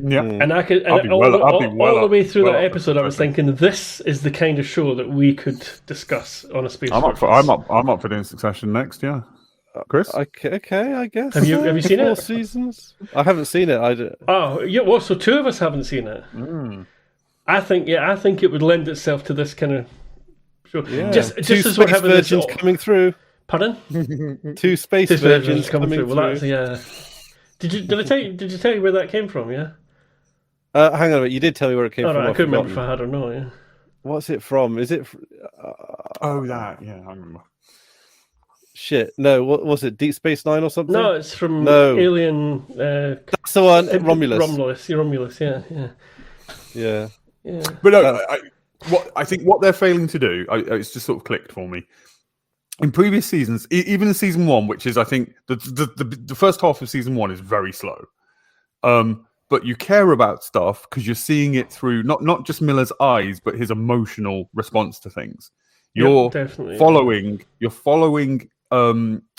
Yeah, and I could all the way through that episode. I was thinking this is the kind of show that we could discuss on a space. I'm up for doing Succession next. Yeah, Chris. Okay, I guess. Have you seen it? 4 seasons. I haven't seen it. Oh, yeah. Well, so 2 of us haven't seen it. I think it would lend itself to this kind of show. Yeah. Just as we're having virgins coming through. Pardon? 2 space virgins coming through. Well, that's Did I tell you? Did you tell you where that came from? Yeah. Hang on a minute. You did tell me where it came from. I couldn't remember if I had or not. Yeah. What's it from? Is it? That. Yeah, I remember. Shit. No. What was it? Deep Space Nine or something? No, it's from Alien. That's the one. Romulus. Romulus. Yeah. But no, I think what they're failing to do, it's just sort of clicked for me. In previous seasons, even in season 1, which is, I think, the first half of season 1 is very slow. But you care about stuff because you're seeing it through not just Miller's eyes, but his emotional response to things. You're definitely following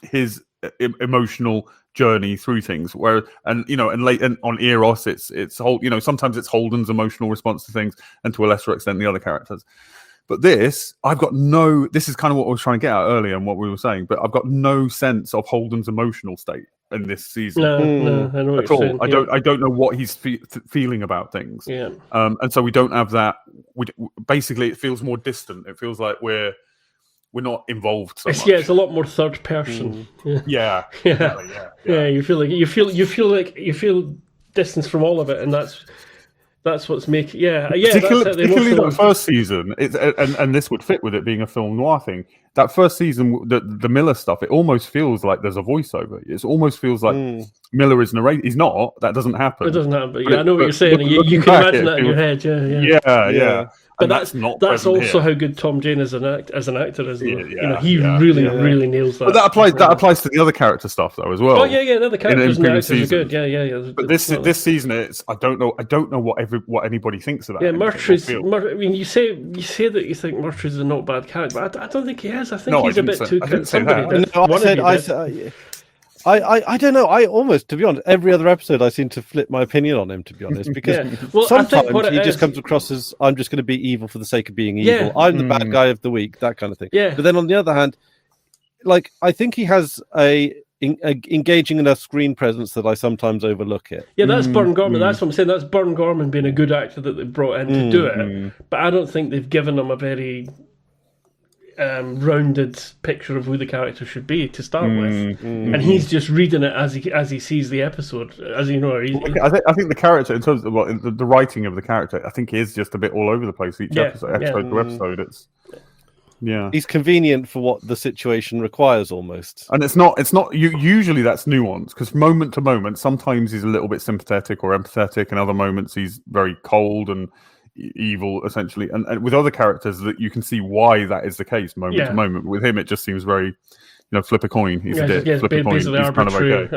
his emotional journey through things. Where and on Eros, it's sometimes it's Holden's emotional response to things, and to a lesser extent the other characters. But this is kind of what I was trying to get at earlier and what we were saying, but I've got no sense of Holden's emotional state in this season. No, I know what at you're all. saying. I don't know what he's feeling about things. Yeah. And so we don't have that. Basically, it feels more distant. It feels like we're not involved so much. Yeah, it's a lot more third person. Yeah. You feel distance from all of it, and that's what's making particularly that first season. And this would fit with it being a film noir thing. That first season, the Miller stuff, it almost feels like there's a voiceover. It almost feels like Miller is narrating. He's not. That doesn't happen. It doesn't happen. But I know what you're saying. You can imagine that in your head. Yeah. But that's also how good Tom Jane as an actor is. He really nails that. But that applies to the other character stuff though as well. Oh yeah, the other characters and actors are good. Yeah. But this season, I don't know what anybody thinks about. Yeah, Murtry's. I mean, you say that you think Murtry's a not bad character, but I don't think he is. I think he's a bit too. I don't know. I almost, to be honest, every other episode I seem to flip my opinion on him, to be honest, because sometimes he just comes across as I'm just going to be evil for the sake of being evil. Yeah. I'm the bad guy of the week, that kind of thing. Yeah. But then on the other hand, I think he has a engaging enough screen presence that I sometimes overlook it. Yeah, that's Burn Gorman. That's what I'm saying. That's Burn Gorman being a good actor that they brought in to do it. But I don't think they've given him a very rounded picture of who the character should be to start with, and he's just reading it as he sees the episode. As you know, I think the character, in terms of the writing of the character, I think is just a bit all over the place each episode to episode. It's he's convenient for what the situation requires almost, and it's not. Usually that's nuanced because moment to moment, sometimes he's a little bit sympathetic or empathetic, and other moments he's very cold and evil essentially, and with other characters that you can see why that is the case moment to moment. With him it just seems very flip a coin, he's a dick, flip a coin, he's arbitrary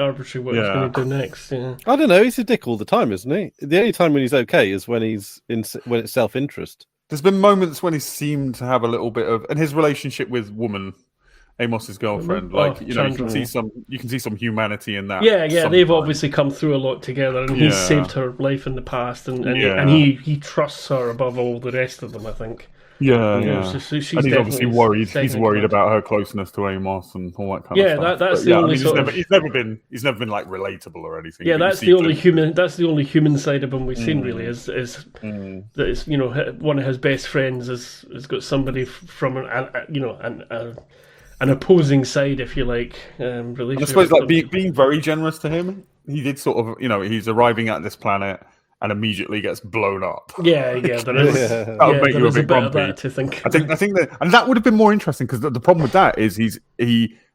what he's going to do next. I don't know, he's a dick all the time, isn't he? The only time when he's okay is when when it's self-interest. There's been moments when he seemed to have a little bit of, and his relationship with woman Amos's girlfriend, you can see some humanity in that. Yeah, they've obviously come through a lot together, and he's saved her life in the past, and he trusts her above all the rest of them, I think. She's and he's obviously worried. He's worried about her closeness to Amos and all that kind of stuff. That's the only. He's never been like relatable or anything. Yeah, that's the only human. That's the only human side of him we've seen. Really, is that it's one of his best friends has got somebody from an opposing side, if you like, relationship. I suppose being very generous to him. He did sort of, he's arriving at this planet and immediately gets blown up. Yeah, there is. That would make you a bit grumpy. Of that to think. I think that, and that would have been more interesting because the problem with that is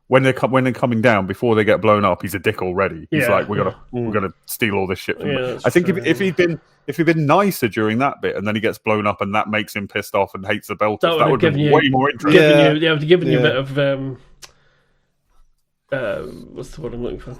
when they're coming down before they get blown up, he's a dick already. He's like, we're gonna steal all this shit from him. I think if he'd been nicer during that bit, and then he gets blown up, and that makes him pissed off and hates the Belters, that would have been way more interesting. Given you a bit of what's the word I'm looking for?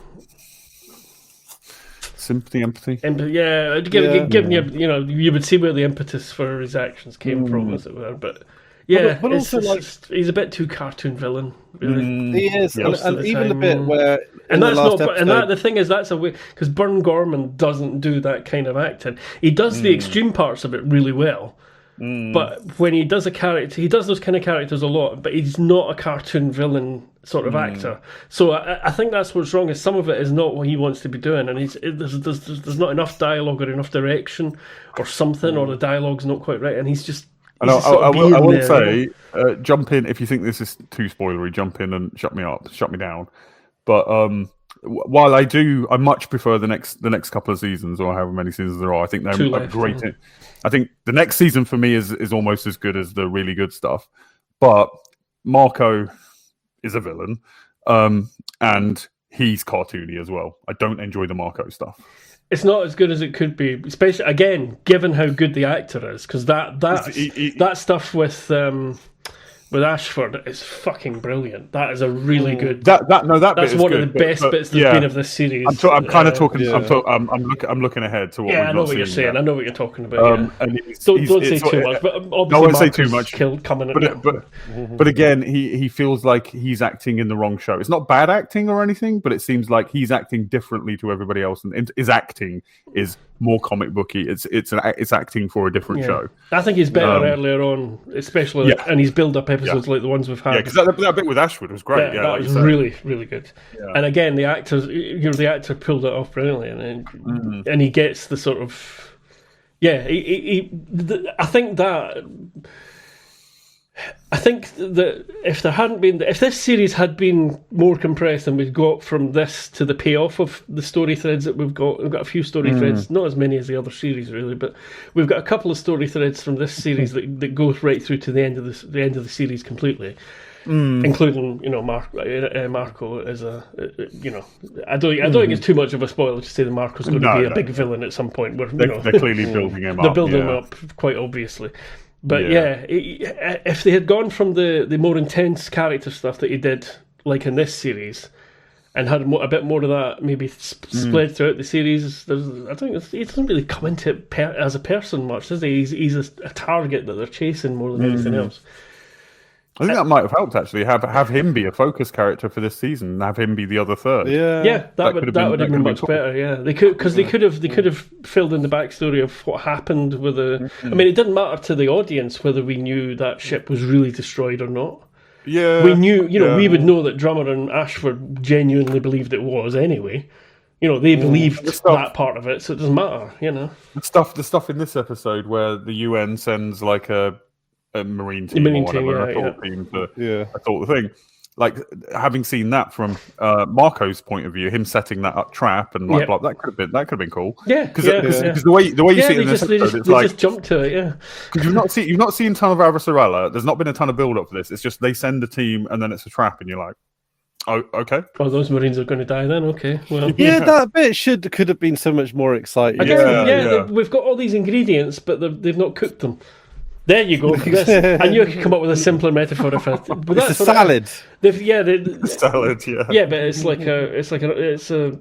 Sympathy, empathy. Giving you would see where the impetus for his actions came from, as it were, but. Yeah, but also he's a bit too cartoon villain. Really. He is, and even the bit where the thing is that's a way because Burn Gorman doesn't do that kind of acting. He does the extreme parts of it really well, but when he does a character, he does those kind of characters a lot. But he's not a cartoon villain sort of actor. So I think that's what's wrong. Is some of it is not what he wants to be doing, and there's not enough dialogue or enough direction or something, or the dialogue's not quite right, and he's just. And I will say, jump in if you think this is too spoilery. Jump in and shut me down. But while I much prefer the next couple of seasons or however many seasons there are. I think they're great. Yeah. I think the next season for me is almost as good as the really good stuff. But Marco is a villain, and he's cartoony as well. I don't enjoy the Marco stuff. It's not as good as it could be, especially again, given how good the actor is. Because that stuff with with Ashford is fucking brilliant. That is a really good. That's That's one of the best bits there's been of this series. I'm kind of talking. Yeah. I'm looking ahead to what we've I know not what you're seen saying. yet. I know what you're talking about. And Don't say too much. But obviously, I won't say Marcus too much. coming. But again, he feels like he's acting in the wrong show. It's not bad acting or anything, but it seems like he's acting differently to everybody else, and his acting is more comic booky. It's acting for a different show. I think he's better earlier on, especially, and he's build-up episodes like the ones we've had. Yeah, because that bit with Ashwood was great. Yeah, that like was really, really good. Yeah. And again, the actor pulled it off brilliantly, and he gets the sort of, I think that if this series had been more compressed and we'd got from this to the payoff of the story threads that we've got a few story threads, not as many as the other series really, but we've got a couple of story threads from this series that goes right through to the end of the series completely. Including, Marco as a, I don't think it's too much of a spoiler to say that Marco's going to be a big villain at some point. Where they're clearly building him up. They're building him up quite obviously. But if they had gone from the more intense character stuff that he did, like in this series, and had a bit more of that maybe spread throughout the series, I think he doesn't really come into it as a person much, does he? He's a target that they're chasing more than anything else. I think that might have helped actually. Have him be a focus character for this season, and have him be the other third. Yeah, that would have been much better. Yeah, they could have filled in the backstory of what happened with the. I mean, it didn't matter to the audience whether we knew that ship was really destroyed or not. Yeah, we knew. We would know that Drummer and Ashford genuinely believed it was anyway. They believed that part of it, so it doesn't matter. The stuff in this episode where the UN sends like a marine team or whatever, team I thought the thing, like having seen that from Marco's point of view, him setting that up trap and blah, that could have been cool. Because the way you see it in this episode, it's like just jump to it. Because you've not seen a ton of Avasarala. There's not been a ton of build up for this. It's just they send a team and then it's a trap, and you're like, oh, okay. Oh, those Marines are going to die then. Okay, well, that bit could have been so much more exciting. We've got all these ingredients, but they've not cooked them. There you go. I knew I could come up with a simpler metaphor if it's a salad. Salad, yeah. Yeah, but it's a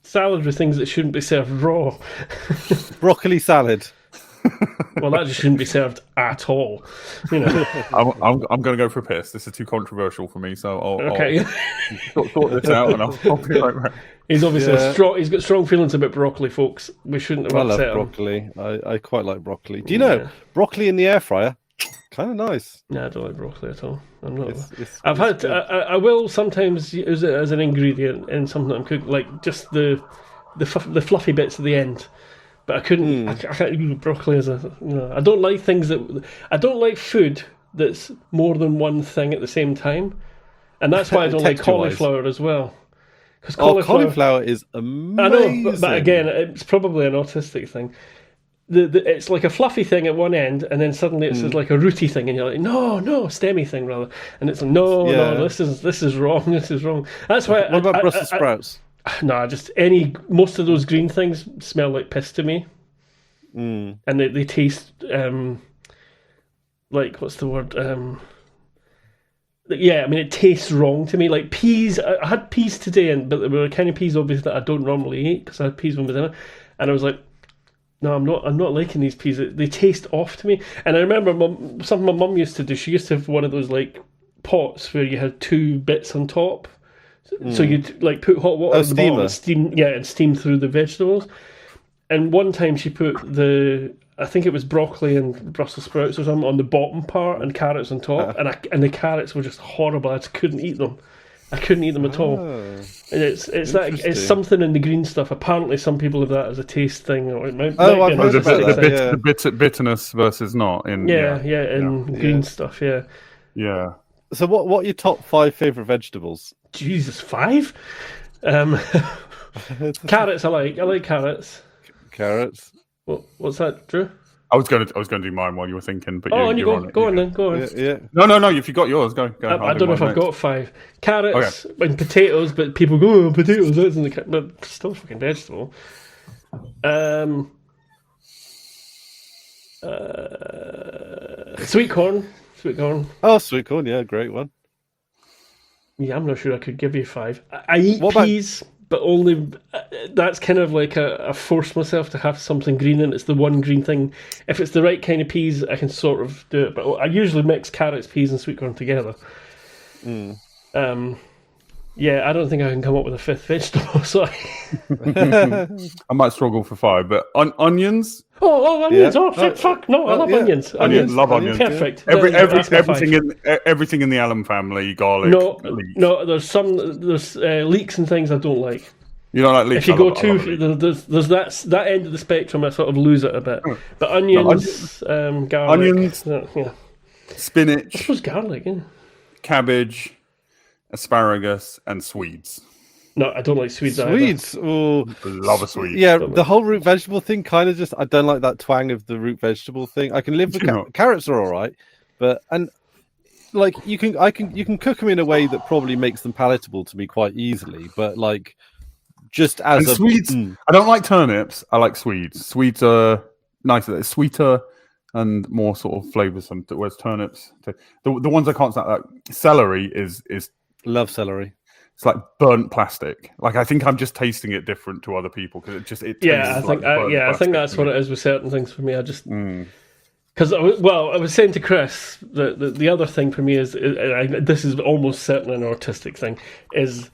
salad with things that shouldn't be served raw. Broccoli salad. Well, that just shouldn't be served at all. I'm going to go for a piss. This is too controversial for me, so I'll sort this out, and I'll be right back. He's obviously he's got strong feelings about broccoli, folks. We shouldn't have upset him. I love broccoli. I quite like broccoli. Do you know broccoli in the air fryer? Kind of nice. No, I don't like broccoli at all. I'm not. I will sometimes use it as an ingredient in something I'm cooking, like just the fluffy bits at the end. But I couldn't. I can't use broccoli as a. I don't like things that. I don't like food that's more than one thing at the same time, and that's why I don't like cauliflower as well. Because cauliflower is amazing. I know, but again, it's probably an autistic thing. It's like a fluffy thing at one end, and then suddenly it's like a rooty thing, and you're like, no, stemmy thing rather, and it's like, no, this is wrong, this is wrong. That's why. What about Brussels sprouts? No, just most of those green things smell like piss to me, and they taste like, what's the word? It tastes wrong to me. Like peas, I had peas today, but there were a kind of peas obviously that I don't normally eat because I had peas with dinner, and I was like, no, I'm not liking these peas. They taste off to me. And I remember something my mum used to do. She used to have one of those like pots where you had two bits on top. So you'd like put hot water on the bottom and steam through the vegetables. And one time she put I think it was broccoli and Brussels sprouts or something on the bottom part and carrots on top. And the carrots were just horrible. I just couldn't eat them. I couldn't eat them at all. And it's something in the green stuff. Apparently, some people have that as a taste thing. Or it might the bitterness versus not in green stuff. Yeah. So what are your top 5 favourite vegetables? Jesus, 5? Carrots. I like carrots. Carrots. What's that, Drew? I was going to do mine while you were thinking, but you're on it. Go on. Yeah. No. If you got yours, go. I don't know if I've got 5 carrots and potatoes, but people go potatoes. That's in the but still fucking vegetable. Sweet corn. Sweet corn. Oh, sweet corn, yeah, great one. Yeah, I'm not sure I could give you 5. I eat What about- peas, but only that's kind of like I force myself to have something green, and it's the one green thing. If it's the right kind of peas, I can sort of do it. But I usually mix carrots, peas, and sweet corn together. Yeah, I don't think I can come up with a 5th vegetable. So I might struggle for 5, but onions. Onions! Yeah. Oh, fuck! No, I love yeah. onions. Love onions. Perfect. Everything in the alum family, garlic. leeks. No. There's leeks and things I don't like. You don't like leeks? If you go there's that end of the spectrum, I sort of lose it a bit. But onions, garlic, onions, yeah. spinach. I suppose garlic, yeah. Cabbage, asparagus, and Swedes. No, I don't like Swedes. Swedes. Oh, love a Swede. Yeah, the whole root vegetable thing kind of just. I don't like that twang of the root vegetable thing. I can live with carrots are all right, but like you can cook them in a way that probably makes them palatable to me quite easily. But like just as Swedes, I don't like turnips. I like Swedes. Swedes are nicer. They're sweeter and more sort of flavoursome. Whereas turnips, the ones I can't stand. Like celery is love celery. It's like burnt plastic. Like I think I'm just tasting it different to other people because it tastes I think that's what it is with certain things for me. I just because I was saying to Chris the other thing for me is this is almost certainly an autistic thing is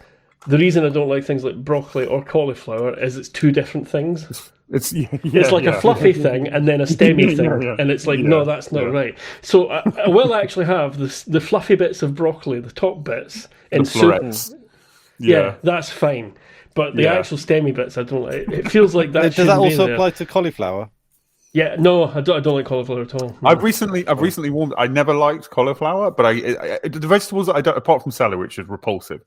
the reason I don't like things like broccoli or cauliflower is it's two different things. It's like a fluffy thing and then a stemmy thing, and it's like no, that's not right. So I will actually have the fluffy bits of broccoli, the top bits in soup. Yeah, that's fine. But the actual stemmy bits, I don't like. It feels like that. Does that also apply to cauliflower? Yeah, no, I don't like cauliflower at all. No. I've recently warmed. I never liked cauliflower, but the vegetables that I don't, apart from celery, which is repulsive,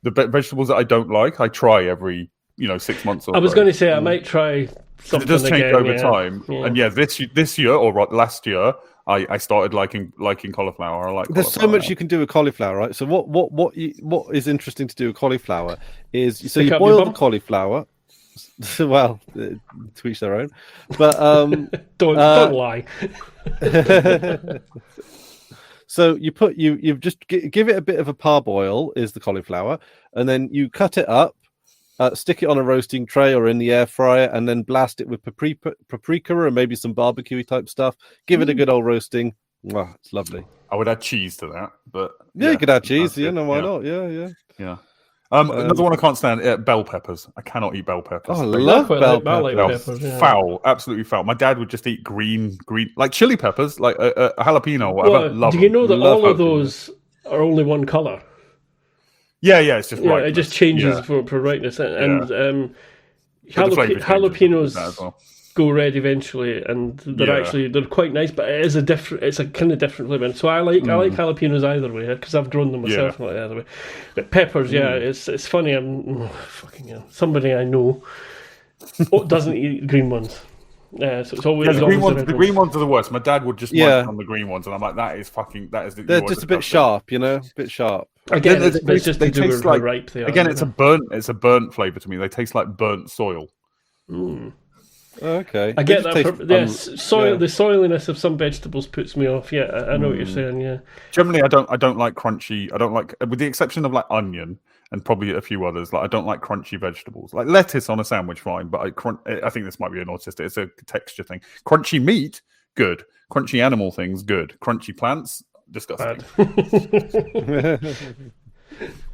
the vegetables that I don't like, I try every 6 months. Or I was going to say I might try something. It does change again, over time, and this year or last year. I started liking cauliflower. There's so much you can do with cauliflower, right? So what is interesting to do with cauliflower is you boil the cauliflower. Well, to each their own, but don't lie. So you just give it a bit of a parboil is the cauliflower, and then you cut it up. Stick it on a roasting tray or in the air fryer, and then blast it with paprika and maybe some barbecue type stuff. Give it a good old roasting. Wow, it's lovely. I would add cheese to that, but you could add cheese. Why not? Yeah. Another one I can't stand: bell peppers. I cannot eat bell peppers. Oh, I love bell peppers. Foul, absolutely foul. My dad would just eat green, like chili peppers, like a jalapeno or whatever. Well, do you know that all of those are only one color? Yeah, it's just it just changes for rightness, and jalapenos go red eventually, and they're quite nice, but it's a kind of different flavor. So I like jalapenos either way because I've grown them myself. Like either way, but peppers, it's funny. I'm fucking hell. Somebody I know doesn't eat green ones. So it's always the green ones are the worst. My dad would just munch on the green ones, and I'm like, that is. They're just a bit sharp, a bit sharp. Again, it's just to do with how ripe they are. Again, it's a burnt flavour to me. They taste like burnt soil. Okay, I get that. The soiliness of some vegetables puts me off. Yeah, I know what you're saying. Yeah. Generally, I don't like crunchy. I don't like, with the exception of like onion and probably a few others. Like I don't like crunchy vegetables. Like lettuce on a sandwich, fine. But I think this might be an autistic. It's a texture thing. Crunchy meat, good. Crunchy animal things, good. Crunchy plants, disgusting.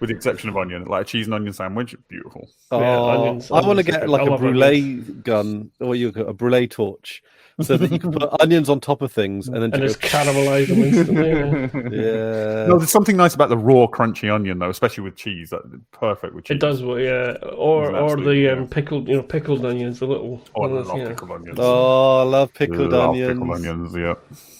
With the exception of onion, like a cheese and onion sandwich, beautiful. Onions, I want to get like a brulee gun, or a brulee torch, so that you can put onions on top of things and then just caramelize them instantly. Yeah. No, there's something nice about the raw, crunchy onion, though, especially with cheese. That's perfect with cheese. It does, or the pickled onions, the little. Oh, I love pickled onions. Oh, I love pickled onions. Pickled onions, yeah.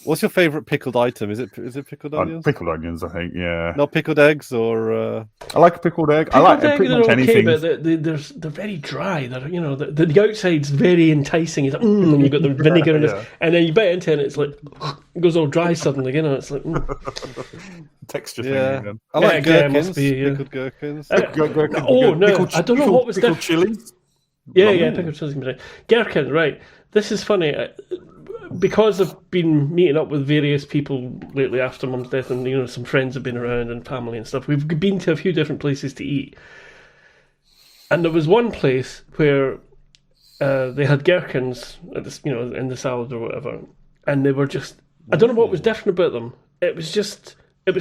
What's your favourite pickled item? Is it pickled onions? Pickled onions, I think. Yeah. Not pickled eggs, or. I like a pickled egg. I like pretty much anything. But they're very dry. They're the outside's very enticing. It's like, and you've got the vinegar in it, and then you bite into it, and it's like it goes all dry suddenly. It's like texture thing. Yeah. I like gherkins. Pickled gherkins. I don't know what was pickled chilies. Yeah, pickled chilies. Gherkins, right? This is funny. because I've been meeting up with various people lately after Mum's death, and some friends have been around and family and stuff. We've been to a few different places to eat, and there was one place where they had gherkins at this, in the salad or whatever, and they were just. I don't know what was different about them. It was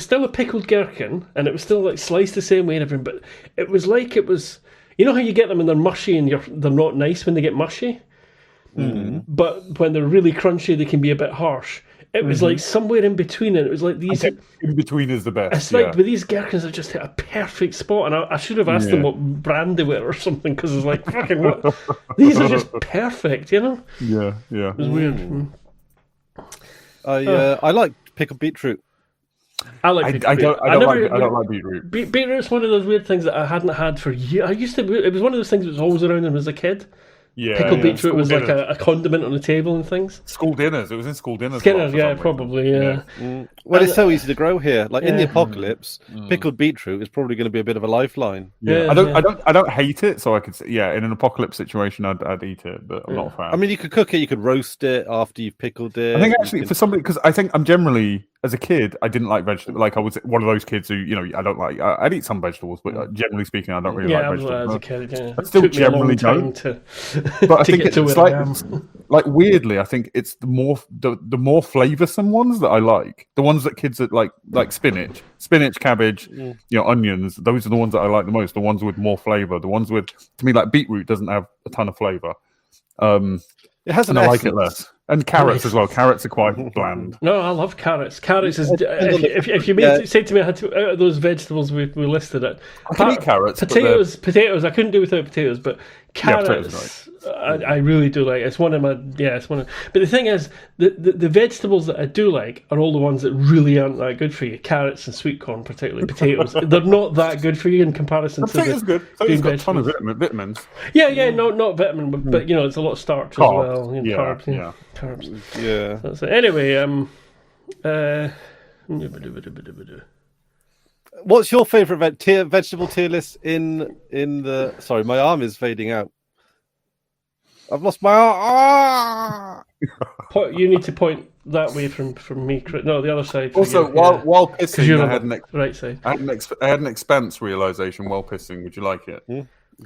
still a pickled gherkin, and it was still like sliced the same way and everything, but it was like it was. You know how you get them and they're mushy and they're not nice when they get mushy? Mm-hmm. But when they're really crunchy, they can be a bit harsh. It was like somewhere in between, and it was like these. In between is the best. It's like with these gherkins, they just hit a perfect spot, and I should have asked them what brand they were or something, because it's like fucking what. These are just perfect, Yeah. It was weird. I like pickled beetroot. I like. I don't like beetroot. Beetroot's one of those weird things that I hadn't had for years. It was one of those things that was always around when I was a kid. Yeah, pickled beetroot was dinners. like a condiment on the table and things. School dinners. It was in school dinners. Probably. Yeah. Well, it's so easy to grow here. Like in the apocalypse, pickled beetroot is probably going to be a bit of a lifeline. Yeah. I don't hate it, so I could. Yeah, in an apocalypse situation, I'd eat it, but I'm not a fan. I mean, you could cook it. You could roast it after you've pickled it. I think actually for somebody, because I think I'm generally, as a kid, I didn't like vegetables. Like I was one of those kids who, I don't like. I'd eat some vegetables, but generally speaking, I don't really like vegetables. Yeah, as a kid, yeah. I still generally don't. But I think it's like weirdly, I think it's the more flavoursome ones that I like. The ones that kids that like spinach, cabbage, onions. Those are the ones that I like the most. The ones with more flavour. The ones with, to me, like beetroot doesn't have a ton of flavour. It has an I essence. like it less. And carrots as well. Carrots are quite bland. No, I love carrots. Carrots is if you say to me, I had to out of those vegetables we listed it. I can eat carrots. Potatoes. I couldn't do without potatoes, but carrots. I really do like. It's one of my. But the thing is, the vegetables that I do like are all the ones that really aren't that good for you. Carrots and sweet corn, particularly potatoes. They're not that good for you in comparison to potatoes. Good. Potatoes got a ton of vitamins. Yeah. Not vitamin, but it's a lot of starch as well. Carbs. Carbs. Yeah. That's it. Anyway, what's your favourite vegetable tier list in the? Sorry, my arm is fading out. I've lost my arm. You need to point that way from me. No, the other side. Also, while pissing, I had an right side. I had an Expanse realization while pissing. Would you like it?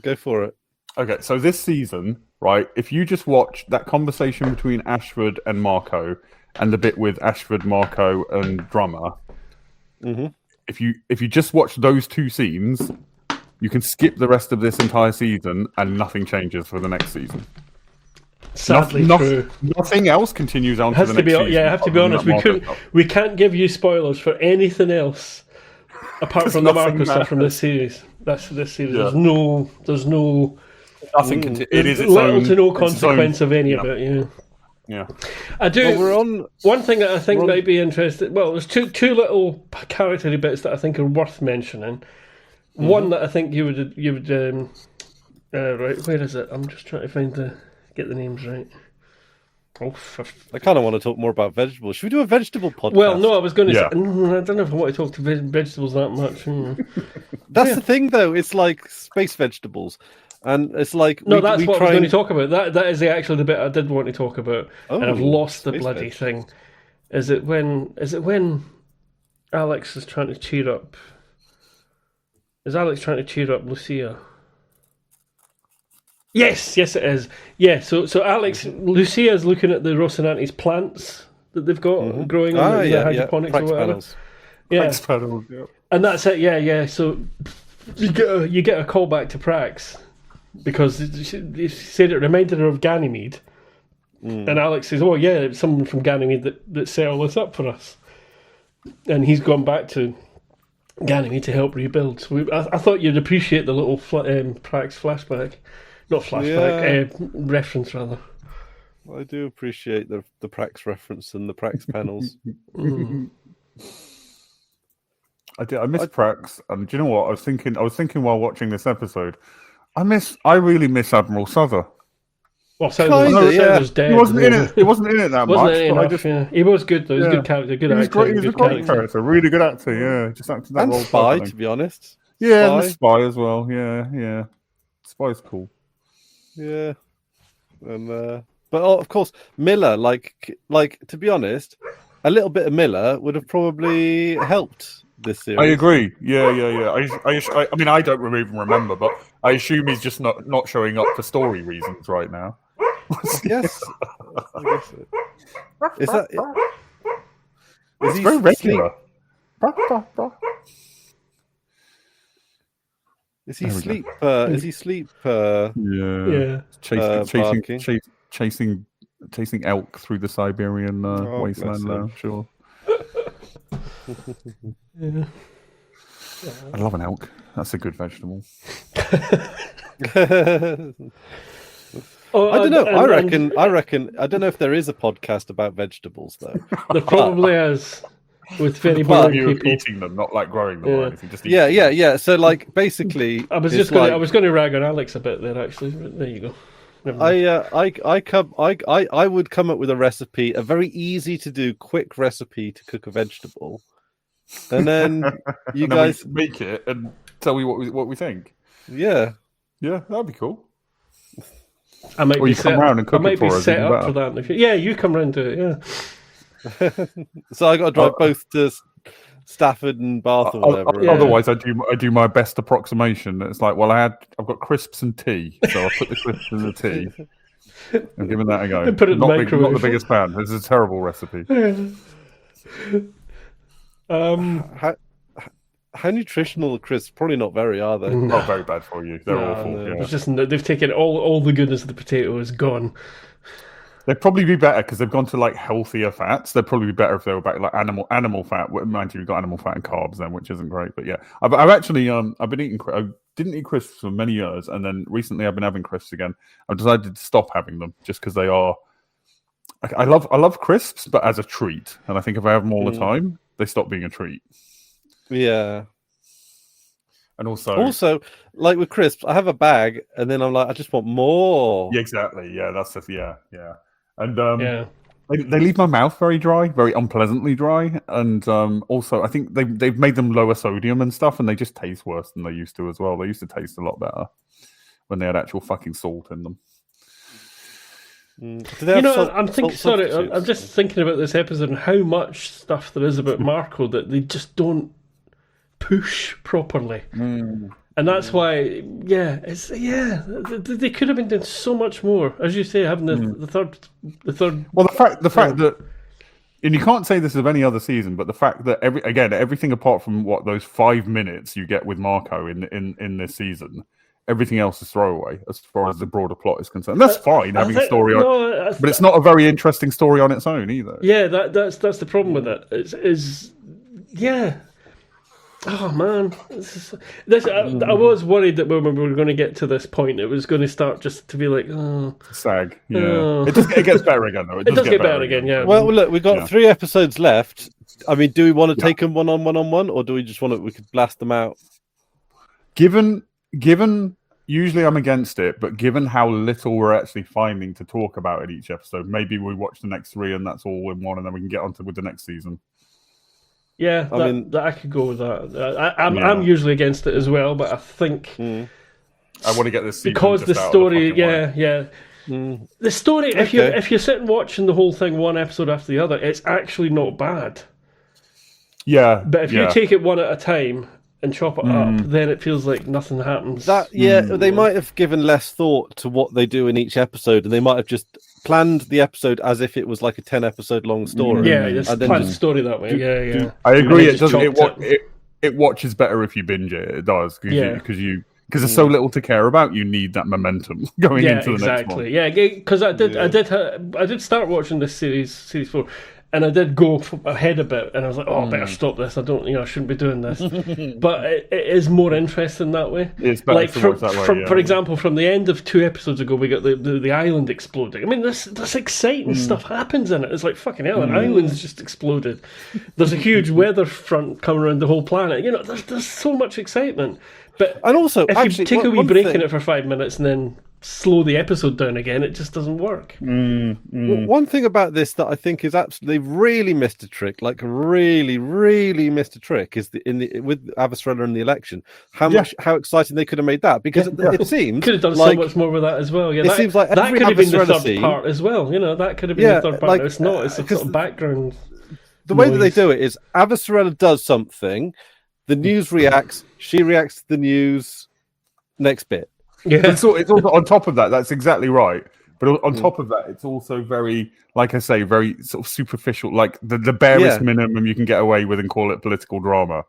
Go for it. Okay, so this season, right? If you just watch that conversation between Ashford and Marco, and the bit with Ashford, Marco, and Drummer, if you just watch those two scenes, you can skip the rest of this entire season, and nothing changes for the next season. Sadly, true. Nothing else continues on to the next season. I have to be honest. We can't give you spoilers for anything else apart from the Marco stuff from this series. That's this series. Yeah. There's no. Nothing. It is its little own, to no consequence of any of it. Yeah. I do. Well, we're on one thing that I think might be interesting. Well, there's two little charactery bits that I think are worth mentioning. One that I think you would right. Where is it? I'm just trying to get the names right. I kind of want to talk more about vegetables. Should we do a vegetable podcast? Well, no, I was going to say, I don't know if I want to talk to vegetables that much. That's the thing, though. It's like space vegetables. And it's like... No, that's what I was going to talk about. That is actually the bit I did want to talk about. And I've lost the bloody thing. Is it when Alex is trying to cheer up... Is Alex trying to cheer up Lucia? Yes, it is. Yeah, so Lucia's looking at the Rocinante's plants that they've got growing in the hydroponics or whatever. Prax panels, yeah. And that's it, yeah. So you get a call back to Prax because he said it reminded her of Ganymede. And Alex says, oh yeah, it's someone from Ganymede that set all this up for us. And he's gone back to Ganymede to help rebuild. So I thought you'd appreciate the little Prax flashback. Not flashback, reference rather. I do appreciate the Prax reference and the Prax panels. I miss Prax, and do you know what? I was thinking while watching this episode, I really miss Admiral Souther. Well, Souther was dead. He wasn't in it. He wasn't in it that much. He was good though. He was a good character, good actor. He was a great character, really good actor. Yeah, just acted that role. And Spy, to be honest. Yeah, and the Spy as well. Yeah. Spy's cool. Yeah, and But of course, Miller, like to be honest, a little bit of Miller would have probably helped this series. I agree. Yeah. I mean, I don't even remember, but I assume he's just not showing up for story reasons right now. Yes. I guess so. Is that? It's very regular. Is he sleep? Is he sleep? Yeah. Chasing elk through the Siberian wasteland now. Sure. Yeah. I love an elk. That's a good vegetable. Oh, I don't know. I reckon. I don't know if there is a podcast about vegetables though. There probably is, with very Well, boring you're people. eating them, not like growing them or anything. Just Yeah. So, like, basically, I was going to rag on Alex a bit there. Actually, there you go. I would come up with a recipe, a very easy to do, quick recipe to cook a vegetable, and then you guys make it and tell me what we think. Yeah, that'd be cool. I might or you come round and cook it for us. Set up for that. Yeah, you come round to it. Yeah. So I got to drive both to Stafford and Bath or whatever. Otherwise, I do my best approximation. It's like, well, I've got crisps and tea, so I put the crisps in the tea. I'm giving that a go. And put it in the microwave. Not the biggest fan. This is a terrible recipe. How nutritional are crisps? Probably not very, are they? Not very bad for you. They're awful. No. Yeah. It's just they've taken all the goodness of the potato is gone. They'd probably be better because they've gone to like healthier fats. They'd probably be better if they were back like animal fat. Mind you, we've got animal fat and carbs then, which isn't great. But yeah, I've actually I've been eating. I didn't eat crisps for many years, and then recently I've been having crisps again. I've decided to stop having them just because they are. I love crisps, but as a treat, and I think if I have them all the time, they stop being a treat. Yeah. And also, like with crisps, I have a bag, and then I'm like, I just want more. Yeah, exactly. Yeah, that's just yeah. And they leave my mouth very dry, very unpleasantly dry, and also I think they've made them lower sodium and stuff, and they just taste worse than they used to as well. They used to taste a lot better when they had actual fucking salt in them. I'm just thinking about this episode and how much stuff there is about Marco that they just don't push properly. And that's why, they could have been doing so much more. As you say, having the third. Well, the fact that, and you can't say this of any other season, but the fact that everything apart from those 5 minutes you get with Marco in this season, everything else is throwaway as far as the broader plot is concerned. That's fine having a story but it's not a very interesting story on its own either. Yeah, that's the problem with it. Oh man, I was worried that when we were going to get to this point, it was going to start just to be like, sag. Yeah, it gets better again though. It does get better again. Yeah. Well, look, we've got 3 episodes left. I mean, do we want to take them one on one, or do we just we could blast them out? Given, usually I'm against it, but given how little we're actually finding to talk about in each episode, maybe we watch the next 3 and that's all in one, and then we can get on with the next season. Yeah, I could go with that. I'm usually against it as well, but I think I want to get this season because the story, the story. If you sit and watching the whole thing one episode after the other, it's actually not bad. Yeah, but if you take it one at a time and chop it up, then it feels like nothing happens. They might have given less thought to what they do in each episode, and they might have just planned the episode as if it was like a 10-episode long story. Yeah, just planned the story that way. Yeah. I agree. It watches better if you binge it. It does because there's so little to care about. You need that momentum going into the next one. Yeah, because I did start watching this series 4. And I did go ahead a bit, and I was like, "Oh, I better stop this. I shouldn't be doing this." But it is more interesting that way. It's better to watch that way. For example, from the end of 2 episodes ago, we got the island exploding. I mean, this exciting stuff happens in it. It's like fucking hell, an island's just exploded. There's a huge weather front coming around the whole planet. There's so much excitement. But also, if you take a wee break in it for 5 minutes and then slow the episode down again, it just doesn't work. One thing about this that I think is absolutely really missed a trick, like really, really missed a trick, is with Avasarala and the election. How exciting they could have made that, because it seems could have done like, so much more with that as well. Yeah, it seems like that every could have been the Avasarala third scene, part as well. That could have been the third part. Like, It's not. It's a sort of background. The way that they do it is Avasarala does something, the news reacts, she reacts to the news. Next bit. Yeah, it's also on top of that. That's exactly right. But on top of that, it's also very, like I say, very sort of superficial. Like the barest minimum you can get away with and call it political drama.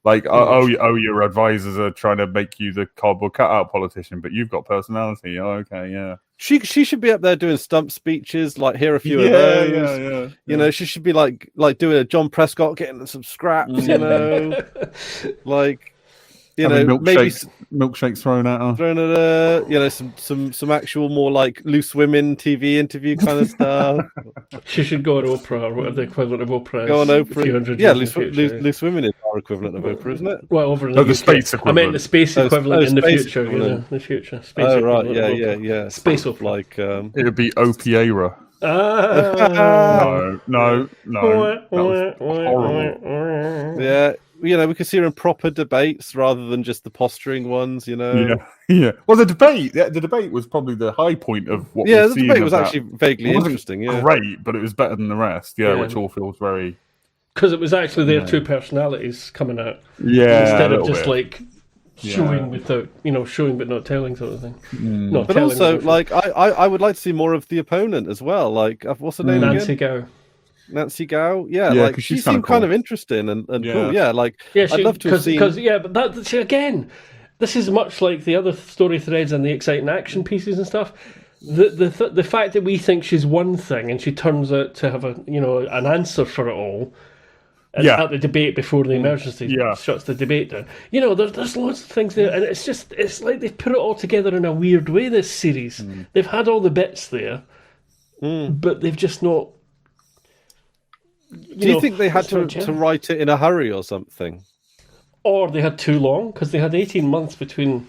Like, your advisors are trying to make you the cardboard cutout politician, but you've got personality. Oh, okay, yeah. She should be up there doing stump speeches, like hear a few of those. You know, she should be like doing a John Prescott, getting some scraps. You know, like. Maybe milkshakes thrown at her. Thrown at her, some actual more like loose women TV interview kind of stuff. She should go on Oprah, or whatever the equivalent of Oprah is. Go on Oprah. Yeah, loose women is our equivalent of Oprah, isn't it? Well, over in the space equivalent. I meant the space equivalent in the future. Equivalent. The future. Space right, yeah. Space Oprah. Like it would be Opiera. No. That was horrible. Yeah. We could see her in proper debates rather than just the posturing ones, Yeah. Well, the debate was probably the high point of what. Yeah, the debate was actually vaguely interesting. Yeah, great, but it was better than the rest. Yeah, which all feels very. Because it was actually their two personalities coming out. Yeah, instead of just like showing without, showing but not telling sort of thing. But also, like, I would like to see more of the opponent as well. Like, what's her name again? Nancy Gow, like she seemed kind of interesting and cool. Yeah, like I'd love to have seen. But that again, this is much like the other story threads and the exciting action pieces and stuff. The fact that we think she's one thing and she turns out to have an answer for it all. At the debate before the emergency shuts the debate down. There's lots of things there, and it's like they've put it all together in a weird way. This series, they've had all the bits there, but they've just not. Do you think they had to write it in a hurry or something? Or they had too long, because they had 18 months between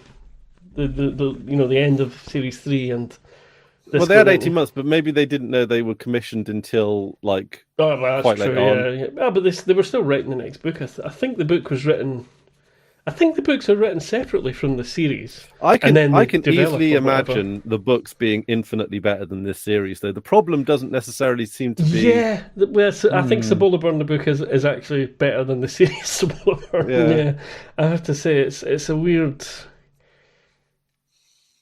the end of Series 3 and this. Well, they had 18 months, but maybe they didn't know they were commissioned until quite late on. Yeah, but they were still writing the next book. I think the book was written. I think the books are written separately from the series. I can easily imagine the books being infinitely better than this series, though. The problem doesn't necessarily seem to be... Yeah, I think Cibola Burn, the book, is actually better than the series Cibola Burn. Yeah, I have to say, it's a weird...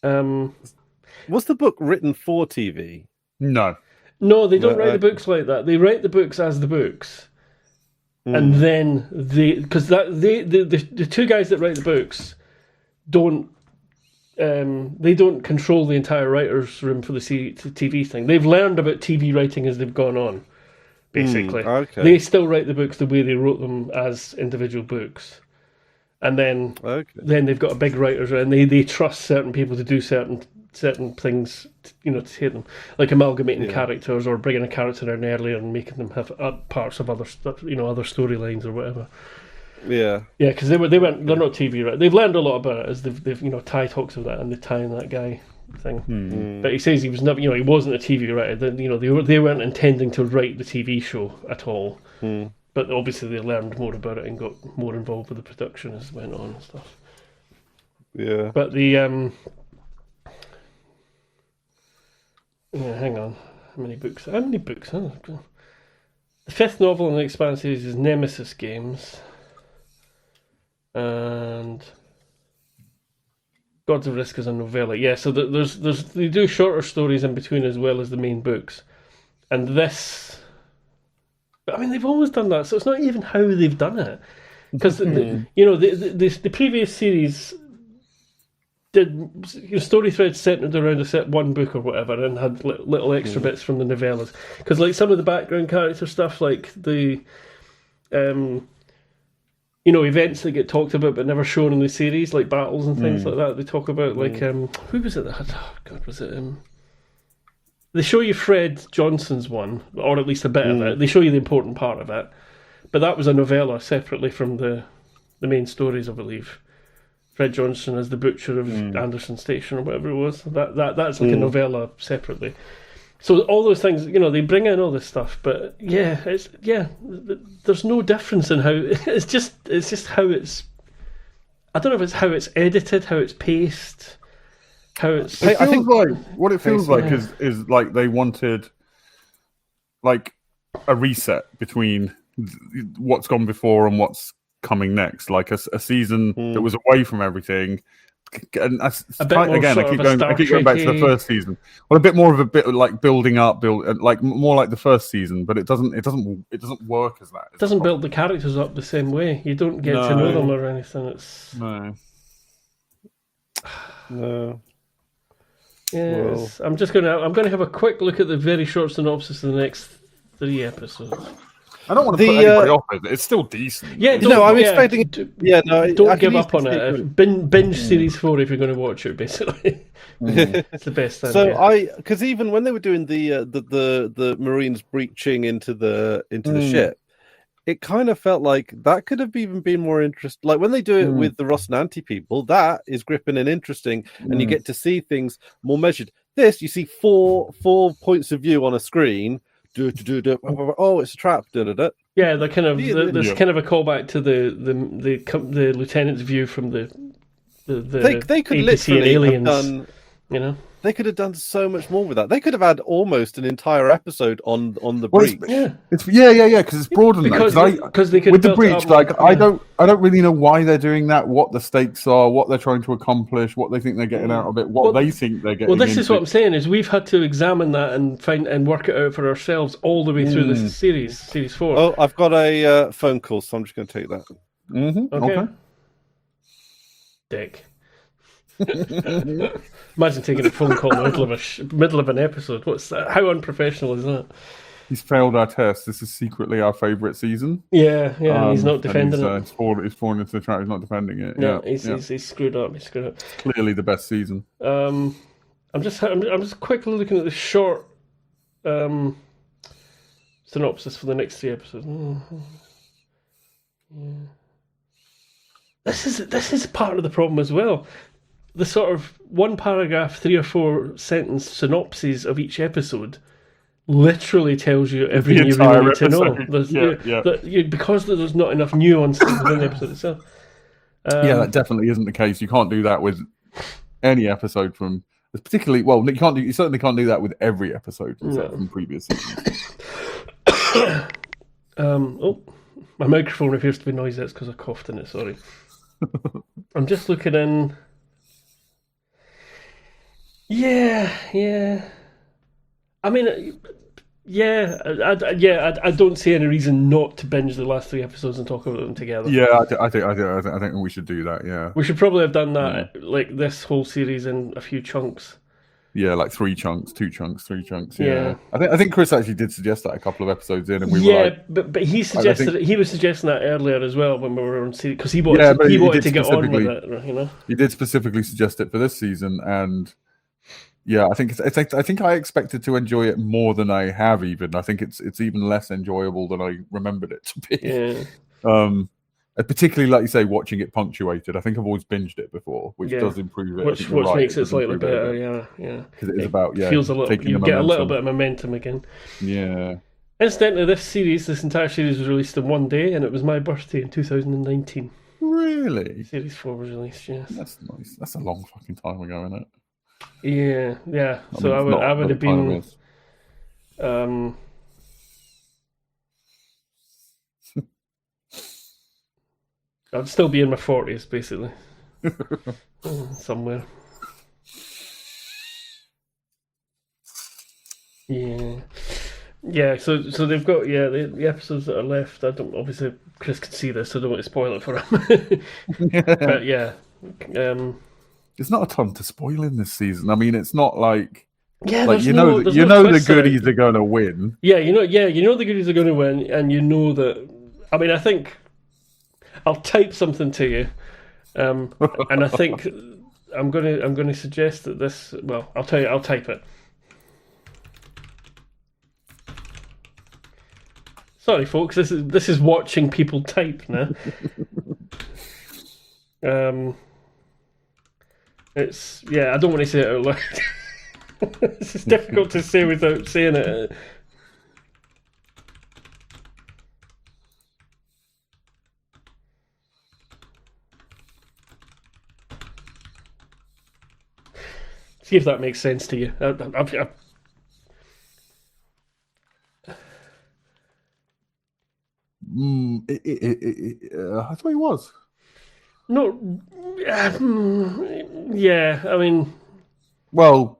Was the book written for TV? No, they don't write the books like that. They write the books as the books. And then the two guys that write the books don't control the entire writers' room for the TV thing. They've learned about TV writing as they've gone on. Basically, they still write the books the way they wrote them as individual books, and then they've got a big writers' room, and they trust certain people to do certain things, to take them, like amalgamating characters or bringing a character in earlier and making them have parts of other stuff, other storylines or whatever. Yeah, because they're not TV right. They've learned a lot about it as they've Ty talks about that and the Ty and that guy thing. But he says he was never, he wasn't a TV writer. They weren't intending to write the TV show at all. But obviously they learned more about it and got more involved with the production as it went on and stuff. Yeah, but the hang on. How many books? Huh? The fifth novel in the Expanse series is Nemesis Games. And Gods of Risk is a novella. Yeah, so they do shorter stories in between as well as the main books. And this... I mean, they've always done that, so it's not even how they've done it. Because, the previous series... did story threads centered around one book or whatever, and had little extra bits from the novellas. Because like some of the background character stuff, like the events that get talked about but never shown in the series, like battles and things like that. They talk about like who was it that had? Oh God, was it? They show you Fred Johnson's one, or at least a bit of it. They show you the important part of it, but that was a novella separately from the main stories, I believe. Fred Johnson as the butcher of Anderson Station or whatever it was. That's like a novella separately. So all those things, they bring in all this stuff, but there's no difference in how it's just how it's. I don't know if it's how it's edited, how it's paced, how it's. I think like what it feels like is like they wanted like a reset between what's gone before and what's coming next, like a season that was away from everything. And I keep going back to the first season. Well, a bit more of a bit like building up, like more like the first season, but it doesn't work as that. It doesn't build the characters up the same way. You don't get to know them or anything. It's no. Yes, well. I'm going to have a quick look at the very short synopsis of the next 3 episodes. I don't want to put anybody off it. It's still decent. Yeah, I'm expecting it. Don't give up on it. Binge series 4 if you're going to watch it. Basically, it's the best thing. So because even when they were doing the Marines breaching into the ship, it kind of felt like that could have even been more interesting. Like when they do it with the Rocinante people, that is gripping and interesting, and you get to see things more measured. This, you see four points of view on a screen. Oh, it's a trap. Yeah, they're kind of there's kind of a callback to the lieutenant's view from the they could APC literally and aliens. Have done, they could have done so much more with that. They could have had almost an entire episode on the breach. Because it's broader than that. Because they could with the breach, I don't really know why they're doing that, what the stakes are, what they're trying to accomplish, what they think they're getting out of it, what they think they're getting. Well, this is what I'm saying is we've had to examine that and find and work it out for ourselves all the way through this series 4. Oh, I've got a phone call, so I'm just going to take that. Okay. Dick. Imagine taking a phone call in the middle of an episode. What's that? How unprofessional is that? He's failed our test. This is secretly our favourite season. Yeah, he's not defending it. He's fallen into the trap. He's not defending it. No, he's screwed up. Clearly the best season. I'm just quickly looking at the short synopsis for the next 3 episodes. This is part of the problem as well. The sort of 1 paragraph, 3 or 4 sentence synopses of each episode literally tells you everything you really need to know. Because there's not enough nuance within the episode itself. That definitely isn't the case. You can't do that with any episode from, particularly. Well, you certainly can't do that with every episode from previous seasons. My microphone appears to be noisy. That's because I coughed in it. Sorry. I'm just looking in. Yeah. I mean, I don't see any reason not to binge the last 3 episodes and talk about them together. Yeah, I think we should do that. Yeah, we should probably have done that like this whole series in a few chunks. Yeah, like 3 chunks, 2 chunks, 3 chunks. Yeah. I think Chris actually did suggest that a couple of episodes in, and we were like, but he suggested he was suggesting that earlier as well when we were on series because he wanted to get on with it. He did specifically suggest it for this season, and I think I think I expected to enjoy it more than I have. Even I think it's even less enjoyable than I remembered it to be. Yeah. Particularly, like you say, watching it punctuated. I think I've always binged it before, which does improve it. Which makes it slightly better, yeah. Because it is about, feels a little, you get a little bit of momentum again. Yeah. Incidentally, this entire series was released in one day, and it was my birthday in 2019. Really? Series 4 was released, yes. That's nice. That's a long fucking time ago, isn't it? Yeah. So I would have been... I'd still be in my 40s, basically. Somewhere. Yeah, so they've got the episodes that are left. I don't obviously Chris can see this, so I don't want to spoil it for him. But there's not a ton to spoil in this season. I mean, it's not like the goodies are going to win. Yeah, you know the goodies are going to win, and you know that. I mean, I think I'll type something to you, and I think I'm going to suggest that this. Well, I'll tell you. I'll type it. Sorry, folks. This is watching people type now. It's I don't want to say it out loud. It's just difficult to say without saying it. See if that makes sense to you. I thought he was. No, yeah. I mean, well,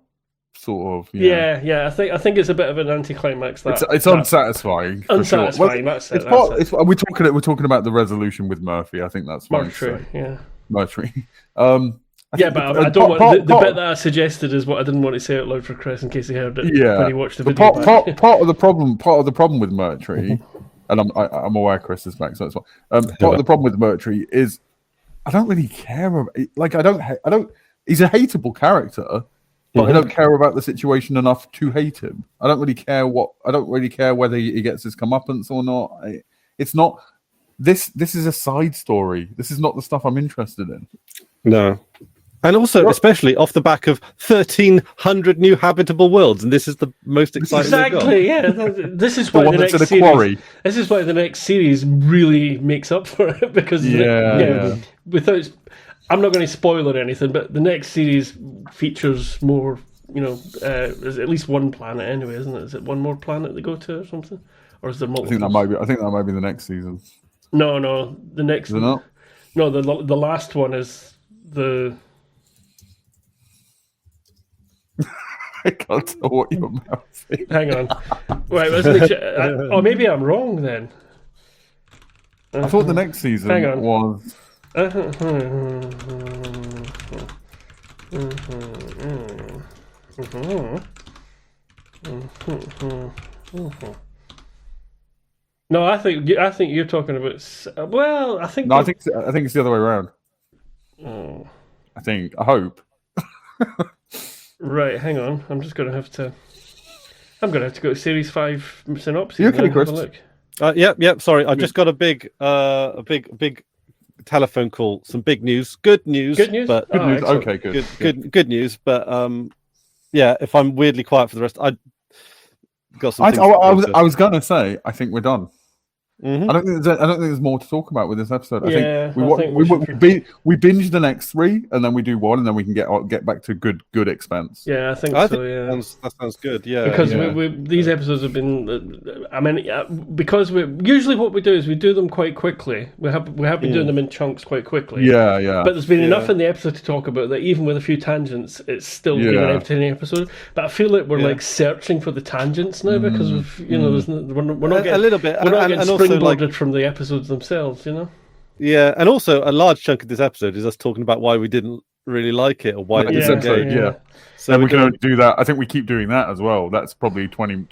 sort of. Yeah. I think it's a bit of an anticlimax. It's unsatisfying. Unsatisfying. Well, that's it. We're talking about the resolution with Murphy. I think that's fine. True. Yeah. Murtry. But I don't want the bit that I suggested is what I didn't want to say out loud for Chris in case he heard it when he watched the video. Part of the problem with Murtry, and I'm aware Chris is back, so that's fine. Part of the problem with Murtry is I don't really care. I don't. He's a hateable character, but I don't care about the situation enough to hate him. I don't really care whether he gets his comeuppance or not. It's not. This is a side story. This is not the stuff I'm interested in. No. And also, especially off the back of 1,300 new habitable worlds, and this is the most exciting. Exactly, yeah. This is why the next series. Quarry. This is why the next series really makes up for it because without, I'm not going to spoil or anything, but the next series features more. There's at least one planet anyway, isn't it? Is it one more planet they go to or something, or is there multiple? I think that might be the next season. No, the next. Is it not? No, the last one is the. I can't tell what you're mouthing. Hang on. Right, let's make sure. Or maybe I'm wrong then. I thought the next season was. No, I think you're talking about. Well, I think. No, I think it's the other way around. Oh. I hope. Right, hang on. I'm going to have to go to Series 5 synopsis. You okay, Chris? Yep. Sorry, I just got a big telephone call. Some big news. Good news. Good news. But good news. Excellent. Okay, good news. But if I'm weirdly quiet for the rest, I got some. I was gonna say, I think we're done. Mm-hmm. I don't think there's more to talk about with this episode. I think we binge the next 3, and then we do 1, and then we can get back to good Expanse. Yeah, I think so. Yeah, that sounds good. Yeah, because these episodes have been. I mean, because usually what we do is we do them quite quickly. We have been doing them in chunks quite quickly. Yeah. But there's been enough in the episode to talk about that. Even with a few tangents, it's still been an entertaining episode. But I feel like we're like searching for the tangents now because of we're not getting a little bit. We're not getting also, springboarded from the episodes themselves, Yeah, and also a large chunk of this episode is us talking about why we didn't really like it or why it didn't engage. Yeah. So and we can only do that. I think we keep doing that as well. That's probably 20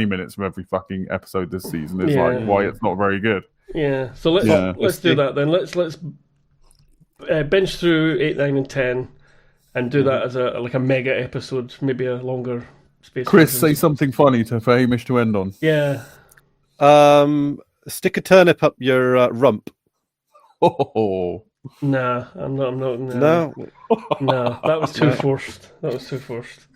minutes from every fucking episode this season. It's like why it's not very good. Yeah. So let's do that then. Let's binge through 8, 9, and 10, and do that as a mega episode, maybe a longer space. Chris, say something funny for Hamish to end on. Yeah. Stick a turnip up your rump. Oh. Nah, I'm not. No, that was too forced. That was too forced.